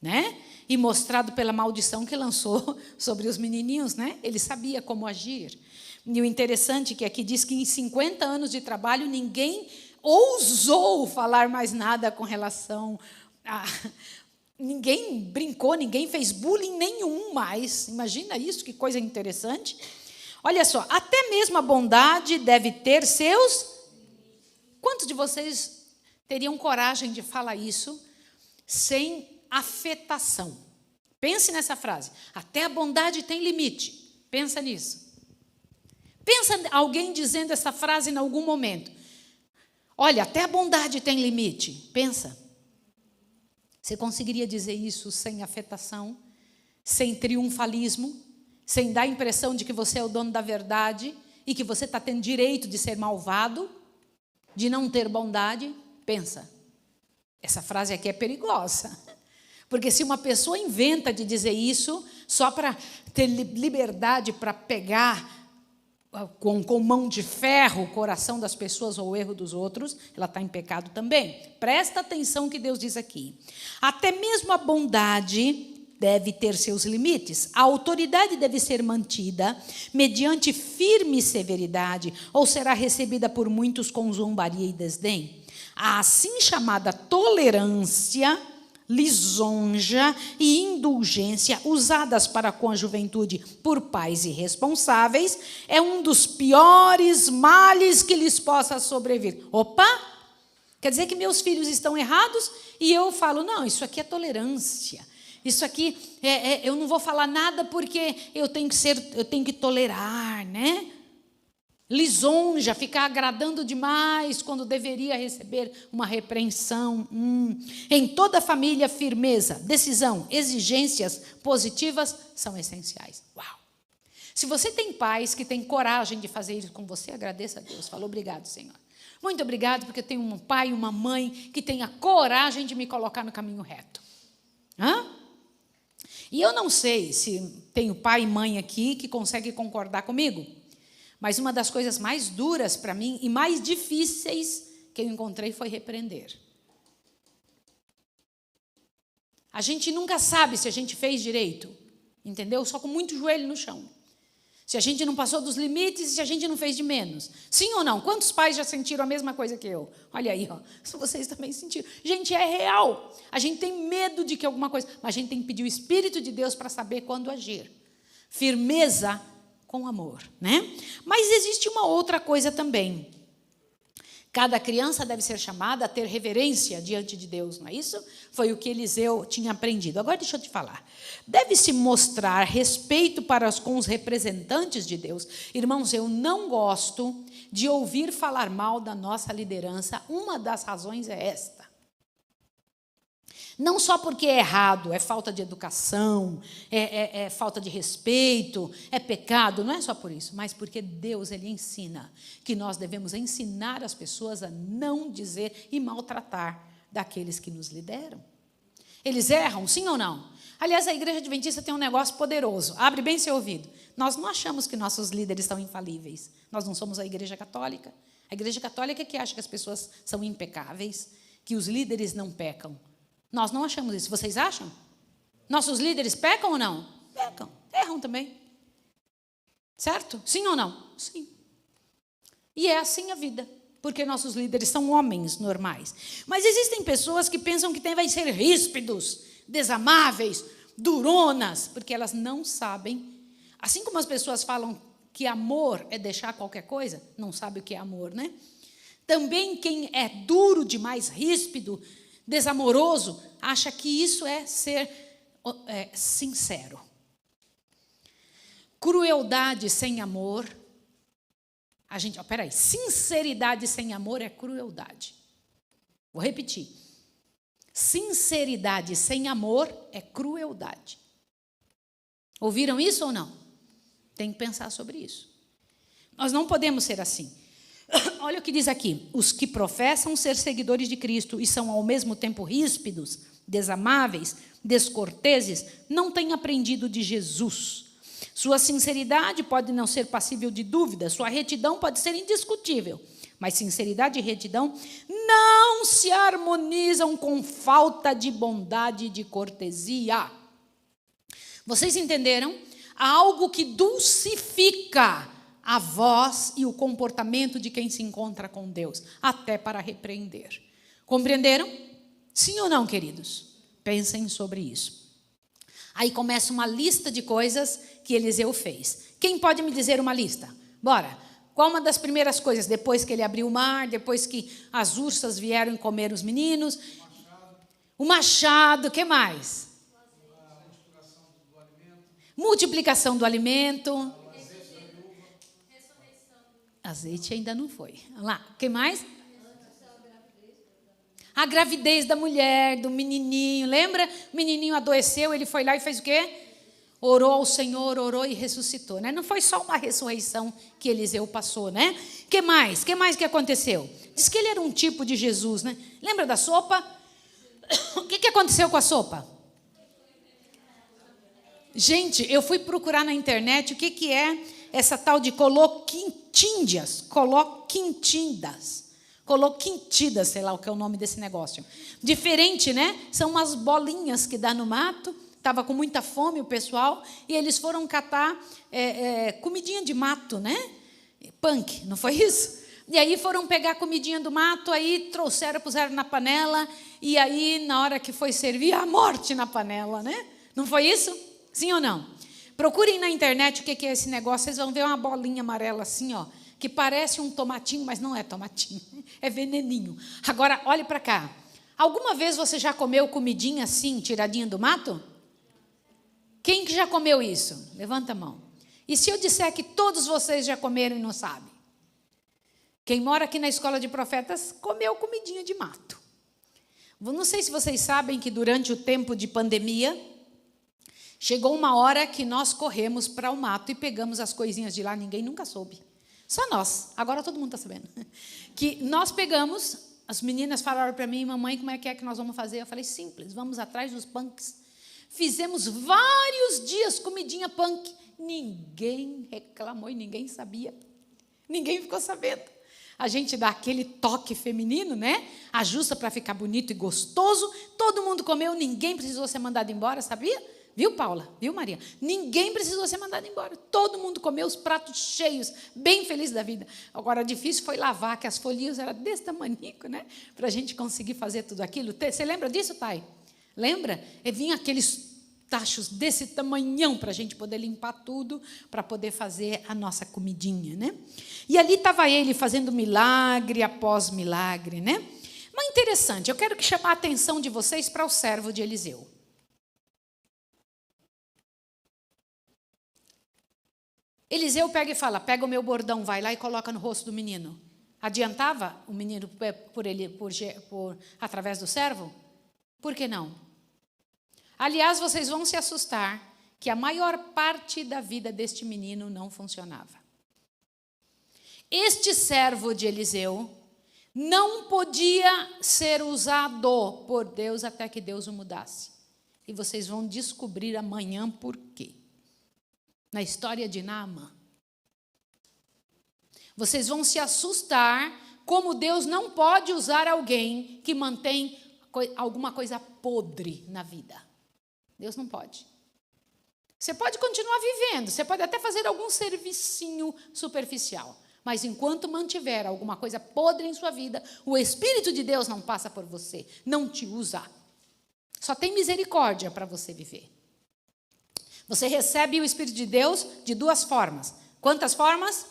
né? E mostrado pela maldição que lançou sobre os menininhos, né? Ele sabia como agir. E o interessante é que aqui diz que em 50 anos de trabalho ninguém ousou falar mais nada com relação a... Ninguém brincou, ninguém fez bullying nenhum mais. Imagina isso, que coisa interessante. Olha só, até mesmo a bondade deve ter seus... Quantos de vocês teriam coragem de falar isso sem afetação? Pense nessa frase. Até a bondade tem limite. Pensa nisso. Pensa alguém dizendo essa frase em algum momento. Olha, até a bondade tem limite. Pensa. Você conseguiria dizer isso sem afetação, sem triunfalismo, sem dar a impressão de que você é o dono da verdade e que você está tendo direito de ser malvado, de não ter bondade? Pensa. Essa frase aqui é perigosa. Porque se uma pessoa inventa de dizer isso só para ter liberdade para pegar com mão de ferro o coração das pessoas ou o erro dos outros, ela está em pecado também. Presta atenção que Deus diz aqui. Até mesmo a bondade deve ter seus limites. A autoridade deve ser mantida mediante firme severidade ou será recebida por muitos com zombaria e desdém. A assim chamada tolerância, lisonja e indulgência usadas para com a juventude por pais irresponsáveis é um dos piores males que lhes possa sobrevir. Opa! Quer dizer que meus filhos estão errados e eu falo, não, isso aqui é tolerância. Isso aqui, eu não vou falar nada porque eu tenho que tolerar, né? Lisonja, ficar agradando demais quando deveria receber uma repreensão. Em toda família, firmeza, decisão, exigências positivas são essenciais. Uau! Se você tem pais que têm coragem de fazer isso com você, agradeça a Deus. Fala, obrigado, Senhor. Muito obrigado, porque eu tenho um pai e uma mãe que tem a coragem de me colocar no caminho reto. E eu não sei se tenho pai e mãe aqui que conseguem concordar comigo, mas uma das coisas mais duras para mim e mais difíceis que eu encontrei foi repreender. A gente nunca sabe se a gente fez direito, entendeu? Só com muito joelho no chão. Se a gente não passou dos limites e se a gente não fez de menos. Sim ou não? Quantos pais já sentiram a mesma coisa que eu? Olha aí, vocês também sentiram. Gente, é real. A gente tem medo de que alguma coisa... Mas a gente tem que pedir o Espírito de Deus para saber quando agir. Firmeza com amor, né? Mas existe uma outra coisa também. Cada criança deve ser chamada a ter reverência diante de Deus, não é isso? Foi o que Eliseu tinha aprendido. Agora deixa eu te falar. Deve-se mostrar respeito com os representantes de Deus. Irmãos, eu não gosto de ouvir falar mal da nossa liderança. Uma das razões é esta. Não só porque é errado, é falta de educação, é falta de respeito, é pecado, não é só por isso, mas porque Deus, Ele ensina que nós devemos ensinar as pessoas a não dizer e maltratar daqueles que nos lideram. Eles erram, sim ou não? Aliás, a Igreja Adventista tem um negócio poderoso, abre bem seu ouvido. Nós não achamos que nossos líderes são infalíveis, nós não somos a Igreja Católica. A Igreja Católica é que acha que as pessoas são impecáveis, que os líderes não pecam. Nós não achamos isso. Vocês acham? Nossos líderes pecam ou não? Pecam. Erram também. Certo? Sim ou não? Sim. E é assim a vida. Porque nossos líderes são homens normais. Mas existem pessoas que pensam que vai ser ríspidos, desamáveis, duronas, porque elas não sabem. Assim como as pessoas falam que amor é deixar qualquer coisa, não sabe o que é amor, né? Também quem é duro demais, ríspido, desamoroso, acha que isso é ser sincero. Crueldade sem amor, sinceridade sem amor é crueldade. Vou repetir. Sinceridade sem amor é crueldade. Ouviram isso ou não? Tem que pensar sobre isso. Nós não podemos ser assim. Olha o que diz aqui. Os que professam ser seguidores de Cristo e são ao mesmo tempo ríspidos, desamáveis, descorteses, não têm aprendido de Jesus. Sua sinceridade pode não ser passível de dúvida, sua retidão pode ser indiscutível, mas sinceridade e retidão não se harmonizam com falta de bondade e de cortesia. Vocês entenderam? Há algo que dulcifica a voz e o comportamento de quem se encontra com Deus, até para repreender. Compreenderam? Sim ou não, queridos? Pensem sobre isso. Aí começa uma lista de coisas que Eliseu fez. Quem pode me dizer uma lista? Bora. Qual uma das primeiras coisas, depois que ele abriu o mar, depois que as ursas vieram comer os meninos? O machado, o que mais? Multiplicação do alimento. Azeite ainda não foi. Vamos lá. O que mais? A gravidez da mulher, do menininho. Lembra? O menininho adoeceu, ele foi lá e fez o quê? Orou ao Senhor, orou e ressuscitou, né? Não foi só uma ressurreição que Eliseu passou, né? O que mais? O que mais que aconteceu? Diz que ele era um tipo de Jesus, né? Lembra da sopa? O que aconteceu com a sopa? Gente, eu fui procurar na internet o que é essa tal de coloquintidas, sei lá o que é o nome desse negócio. Diferente, né? São umas bolinhas que dá no mato. Estava com muita fome o pessoal e eles foram catar comidinha de mato, né? Punk, não foi isso? E aí foram pegar comidinha do mato, aí trouxeram, puseram na panela e aí na hora que foi servir, a morte na panela, né? Não foi isso? Sim ou não? Procurem na internet o que é esse negócio, vocês vão ver uma bolinha amarela assim, ó, que parece um tomatinho, mas não é tomatinho, é veneninho. Agora, olhe para cá. Alguma vez você já comeu comidinha assim, tiradinha do mato? Quem que já comeu isso? Levanta a mão. E se eu disser que todos vocês já comeram e não sabem? Quem mora aqui na Escola de Profetas comeu comidinha de mato. Não sei se vocês sabem que durante o tempo de pandemia, chegou uma hora que nós corremos para o mato e pegamos as coisinhas de lá, ninguém nunca soube. Só nós, agora todo mundo está sabendo. Que nós pegamos, as meninas falaram para mim, mamãe, como é que nós vamos fazer? Eu falei, simples, vamos atrás dos punks. Fizemos vários dias comidinha punk. Ninguém reclamou e ninguém sabia. Ninguém ficou sabendo. A gente dá aquele toque feminino, né? Ajusta para ficar bonito e gostoso. Todo mundo comeu, ninguém precisou ser mandado embora, sabia? Viu, Paula? Viu, Maria? Ninguém precisou ser mandado embora. Todo mundo comeu os pratos cheios, bem feliz da vida. Agora, difícil foi lavar, que as folhinhas eram desse tamanico, né? Para a gente conseguir fazer tudo aquilo. Você lembra disso, Thay? Lembra? E vinha aqueles tachos desse tamanhão para a gente poder limpar tudo, para poder fazer a nossa comidinha, né? E ali estava ele fazendo milagre após milagre, né? Mas interessante, eu quero que chamar a atenção de vocês para o servo de Eliseu. Eliseu pega e fala, pega o meu bordão, vai lá e coloca no rosto do menino. Adiantava o menino através do servo? Por que não? Aliás, vocês vão se assustar que a maior parte da vida deste menino não funcionava. Este servo de Eliseu não podia ser usado por Deus até que Deus o mudasse. E vocês vão descobrir amanhã por quê. Na história de Naamã. Vocês vão se assustar como Deus não pode usar alguém que mantém alguma coisa podre na vida. Deus não pode. Você pode continuar vivendo, você pode até fazer algum servicinho superficial, mas enquanto mantiver alguma coisa podre em sua vida, o Espírito de Deus não passa por você, não te usa. Só tem misericórdia para você viver. Você recebe o Espírito de Deus de duas formas. Quantas formas?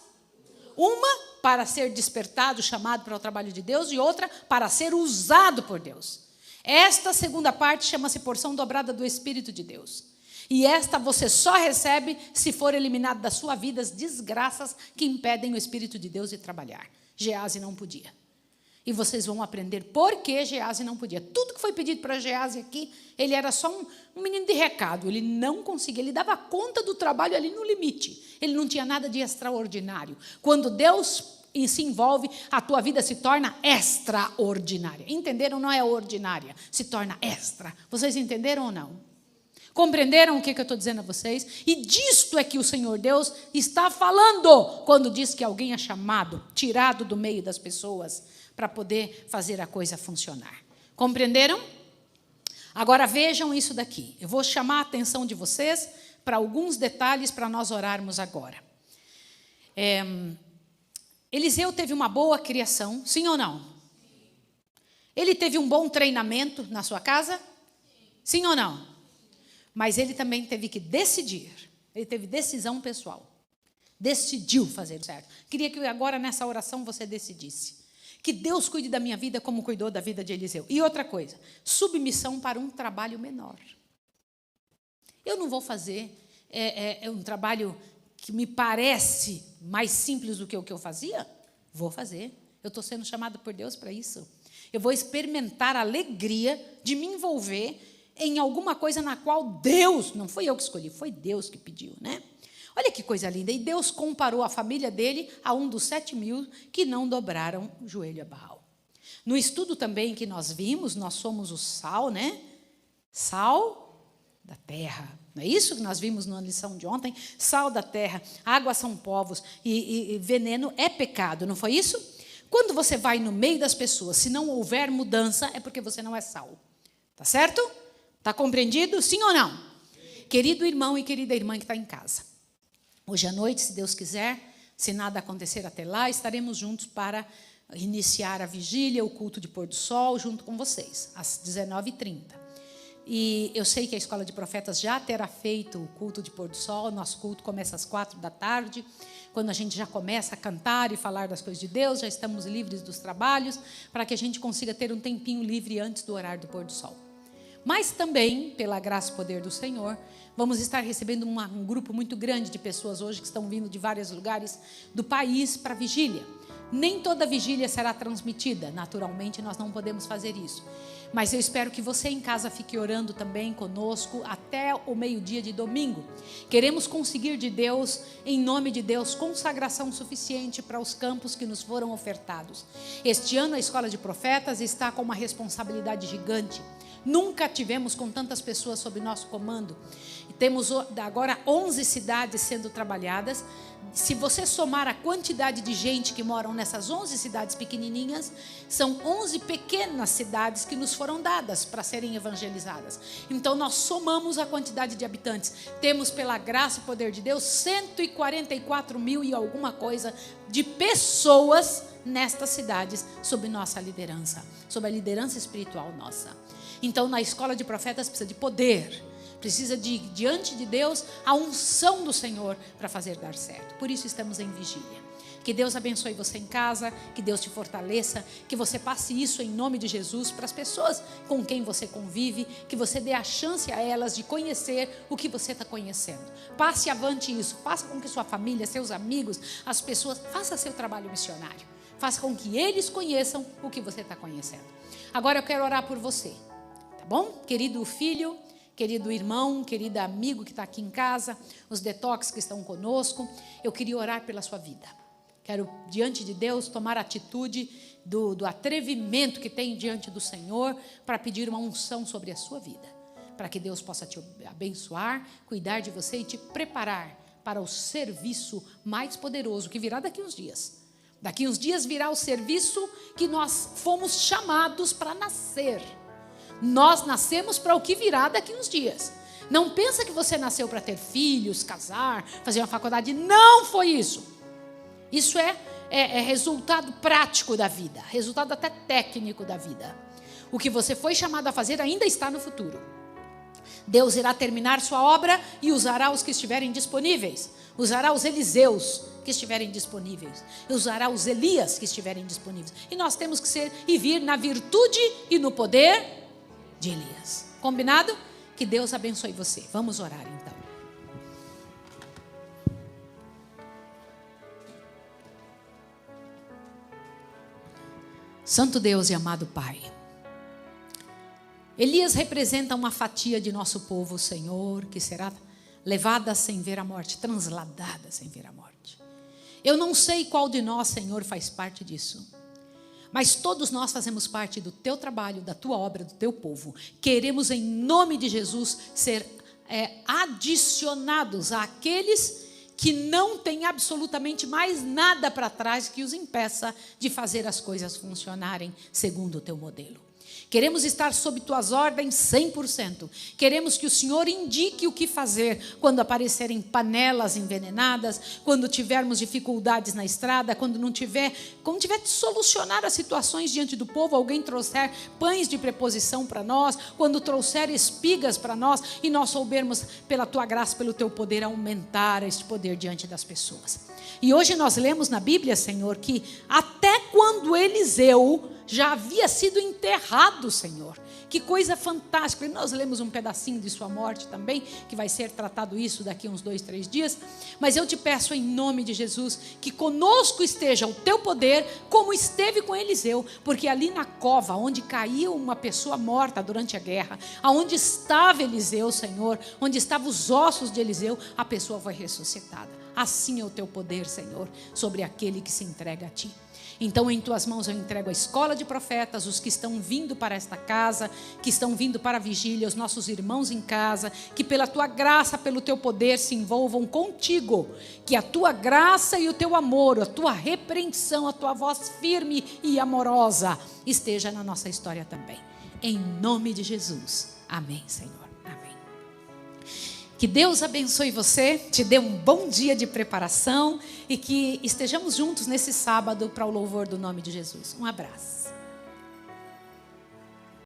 Uma para ser despertado, chamado para o trabalho de Deus, e outra para ser usado por Deus. Esta segunda parte chama-se porção dobrada do Espírito de Deus. E esta você só recebe se for eliminado da sua vida as desgraças que impedem o Espírito de Deus de trabalhar. Gease não podia. E vocês vão aprender por que Gease não podia. Tudo que foi pedido para Gease aqui, ele era só um menino de recado. Ele não conseguia, ele dava conta do trabalho ali no limite. Ele não tinha nada de extraordinário. Quando Deus se envolve, a tua vida se torna extraordinária. Entenderam? Não é ordinária, se torna extra. Vocês entenderam ou não? Compreenderam o que eu estou dizendo a vocês? E disto é que o Senhor Deus está falando quando diz que alguém é chamado, tirado do meio das pessoas para poder fazer a coisa funcionar. Compreenderam? Agora vejam isso daqui. Eu vou chamar a atenção de vocês para alguns detalhes para nós orarmos agora. Eliseu teve uma boa criação, sim ou não? Ele teve um bom treinamento na sua casa? Sim ou não? Mas ele também teve que decidir. Ele teve decisão pessoal. Decidiu fazer certo. Queria que agora nessa oração você decidisse. Que Deus cuide da minha vida como cuidou da vida de Eliseu. E outra coisa, submissão para um trabalho menor. Eu não vou fazer um trabalho que me parece mais simples do que o que eu fazia. Vou fazer. Eu estou sendo chamada por Deus para isso. Eu vou experimentar a alegria de me envolver em alguma coisa na qual Deus, não foi eu que escolhi, foi Deus que pediu, né? Olha que coisa linda. E Deus comparou a família dele a um dos 7.000 que não dobraram o joelho a Baal. No estudo também que nós vimos, nós somos o sal, né? Sal da terra. Não é isso que nós vimos na lição de ontem? Sal da terra, água são povos e veneno é pecado, não foi isso? Quando você vai no meio das pessoas, se não houver mudança, é porque você não é sal. Tá certo? Tá compreendido? Sim ou não? Sim. Querido irmão e querida irmã que está em casa. Hoje à noite, se Deus quiser, se nada acontecer até lá, estaremos juntos para iniciar a vigília, o culto de pôr do sol, junto com vocês, às 19h30. E eu sei que a Escola de Profetas já terá feito o culto de pôr do sol, nosso culto começa às 4 da tarde, Quando a gente já começa a cantar e falar das coisas de Deus, já estamos livres dos trabalhos, para que a gente consiga ter um tempinho livre antes do horário do pôr do sol. Mas também, pela graça e poder do Senhor, vamos estar recebendo um grupo muito grande de pessoas hoje que estão vindo de vários lugares do país para a vigília. Nem toda vigília será transmitida, naturalmente nós não podemos fazer isso. Mas eu espero que você em casa fique orando também conosco até o meio-dia de domingo. Queremos conseguir de Deus, em nome de Deus, consagração suficiente para os campos que nos foram ofertados. Este ano a Escola de Profetas está com uma responsabilidade gigante. Nunca tivemos com tantas pessoas sob nosso comando. Temos agora 11 cidades sendo trabalhadas. Se você somar a quantidade de gente que moram nessas 11 cidades pequenininhas, são 11 pequenas cidades que nos foram dadas para serem evangelizadas. Então nós somamos a quantidade de habitantes. Temos, pela graça e poder de Deus, 144 mil e alguma coisa de pessoas nestas cidades sob nossa liderança, sob a liderança espiritual nossa. Então na Escola de Profetas precisa de poder, precisa de, diante de Deus, a unção do Senhor para fazer dar certo. Por isso estamos em vigília. Que Deus abençoe você em casa, que Deus te fortaleça, que você passe isso em nome de Jesus para as pessoas com quem você convive, que você dê a chance a elas de conhecer o que você está conhecendo. Passe avante isso, faça com que sua família, seus amigos, as pessoas, faça seu trabalho missionário. Faça com que eles conheçam o que você está conhecendo. Agora eu quero orar por você. Tá bom? Querido filho, querido irmão, querido amigo que está aqui em casa, os detox que estão conosco, eu queria orar pela sua vida. Quero, diante de Deus, tomar a atitude do atrevimento que tem diante do Senhor para pedir uma unção sobre a sua vida, para que Deus possa te abençoar, cuidar de você e te preparar para o serviço mais poderoso que virá daqui uns dias. Daqui uns dias virá o serviço que nós fomos chamados para nascer. Nós nascemos para o que virá daqui uns dias. Não pensa que você nasceu para ter filhos, casar, fazer uma faculdade. Não foi isso. Isso é resultado prático da vida, resultado até técnico da vida. O que você foi chamado a fazer ainda está no futuro. Deus irá terminar sua obra e usará os que estiverem disponíveis. Usará os Eliseus que estiverem disponíveis. Usará os Elias que estiverem disponíveis. E nós temos que ser e vir na virtude e no poder de Elias. Combinado? Que Deus abençoe você. Vamos orar então. Santo Deus e amado Pai, Elias representa uma fatia de nosso povo, Senhor, que será levada sem ver a morte, transladada sem ver a morte. Eu não sei qual de nós, Senhor, faz parte disso. Mas todos nós fazemos parte do teu trabalho, da tua obra, do teu povo. Queremos, em nome de Jesus, ser adicionados àqueles que não têm absolutamente mais nada para trás que os impeça de fazer as coisas funcionarem segundo o teu modelo. Queremos estar sob tuas ordens 100%. Queremos que o Senhor indique o que fazer quando aparecerem panelas envenenadas, quando tivermos dificuldades na estrada, quando tiver de solucionar as situações diante do povo, alguém trouxer pães de preposição para nós, quando trouxer espigas para nós e nós soubermos, pela tua graça, pelo teu poder, aumentar este poder diante das pessoas. E hoje nós lemos na Bíblia, Senhor, que até quando Eliseu já havia sido enterrado, Senhor. Que coisa fantástica. E nós lemos um pedacinho de sua morte também, que vai ser tratado isso daqui uns 2, 3 dias. Mas eu te peço em nome de Jesus, que conosco esteja o teu poder, como esteve com Eliseu. Porque ali na cova, onde caiu uma pessoa morta durante a guerra, aonde estava Eliseu, Senhor, onde estavam os ossos de Eliseu, a pessoa foi ressuscitada. Assim é o teu poder, Senhor, sobre aquele que se entrega a ti. Então em tuas mãos eu entrego a Escola de Profetas, os que estão vindo para esta casa, que estão vindo para a vigília, os nossos irmãos em casa, que pela tua graça, pelo teu poder se envolvam contigo, que a tua graça e o teu amor, a tua repreensão, a tua voz firme e amorosa esteja na nossa história também. Em nome de Jesus. Amém, Senhor. Que Deus abençoe você, te dê um bom dia de preparação e que estejamos juntos nesse sábado para o louvor do nome de Jesus. Um abraço.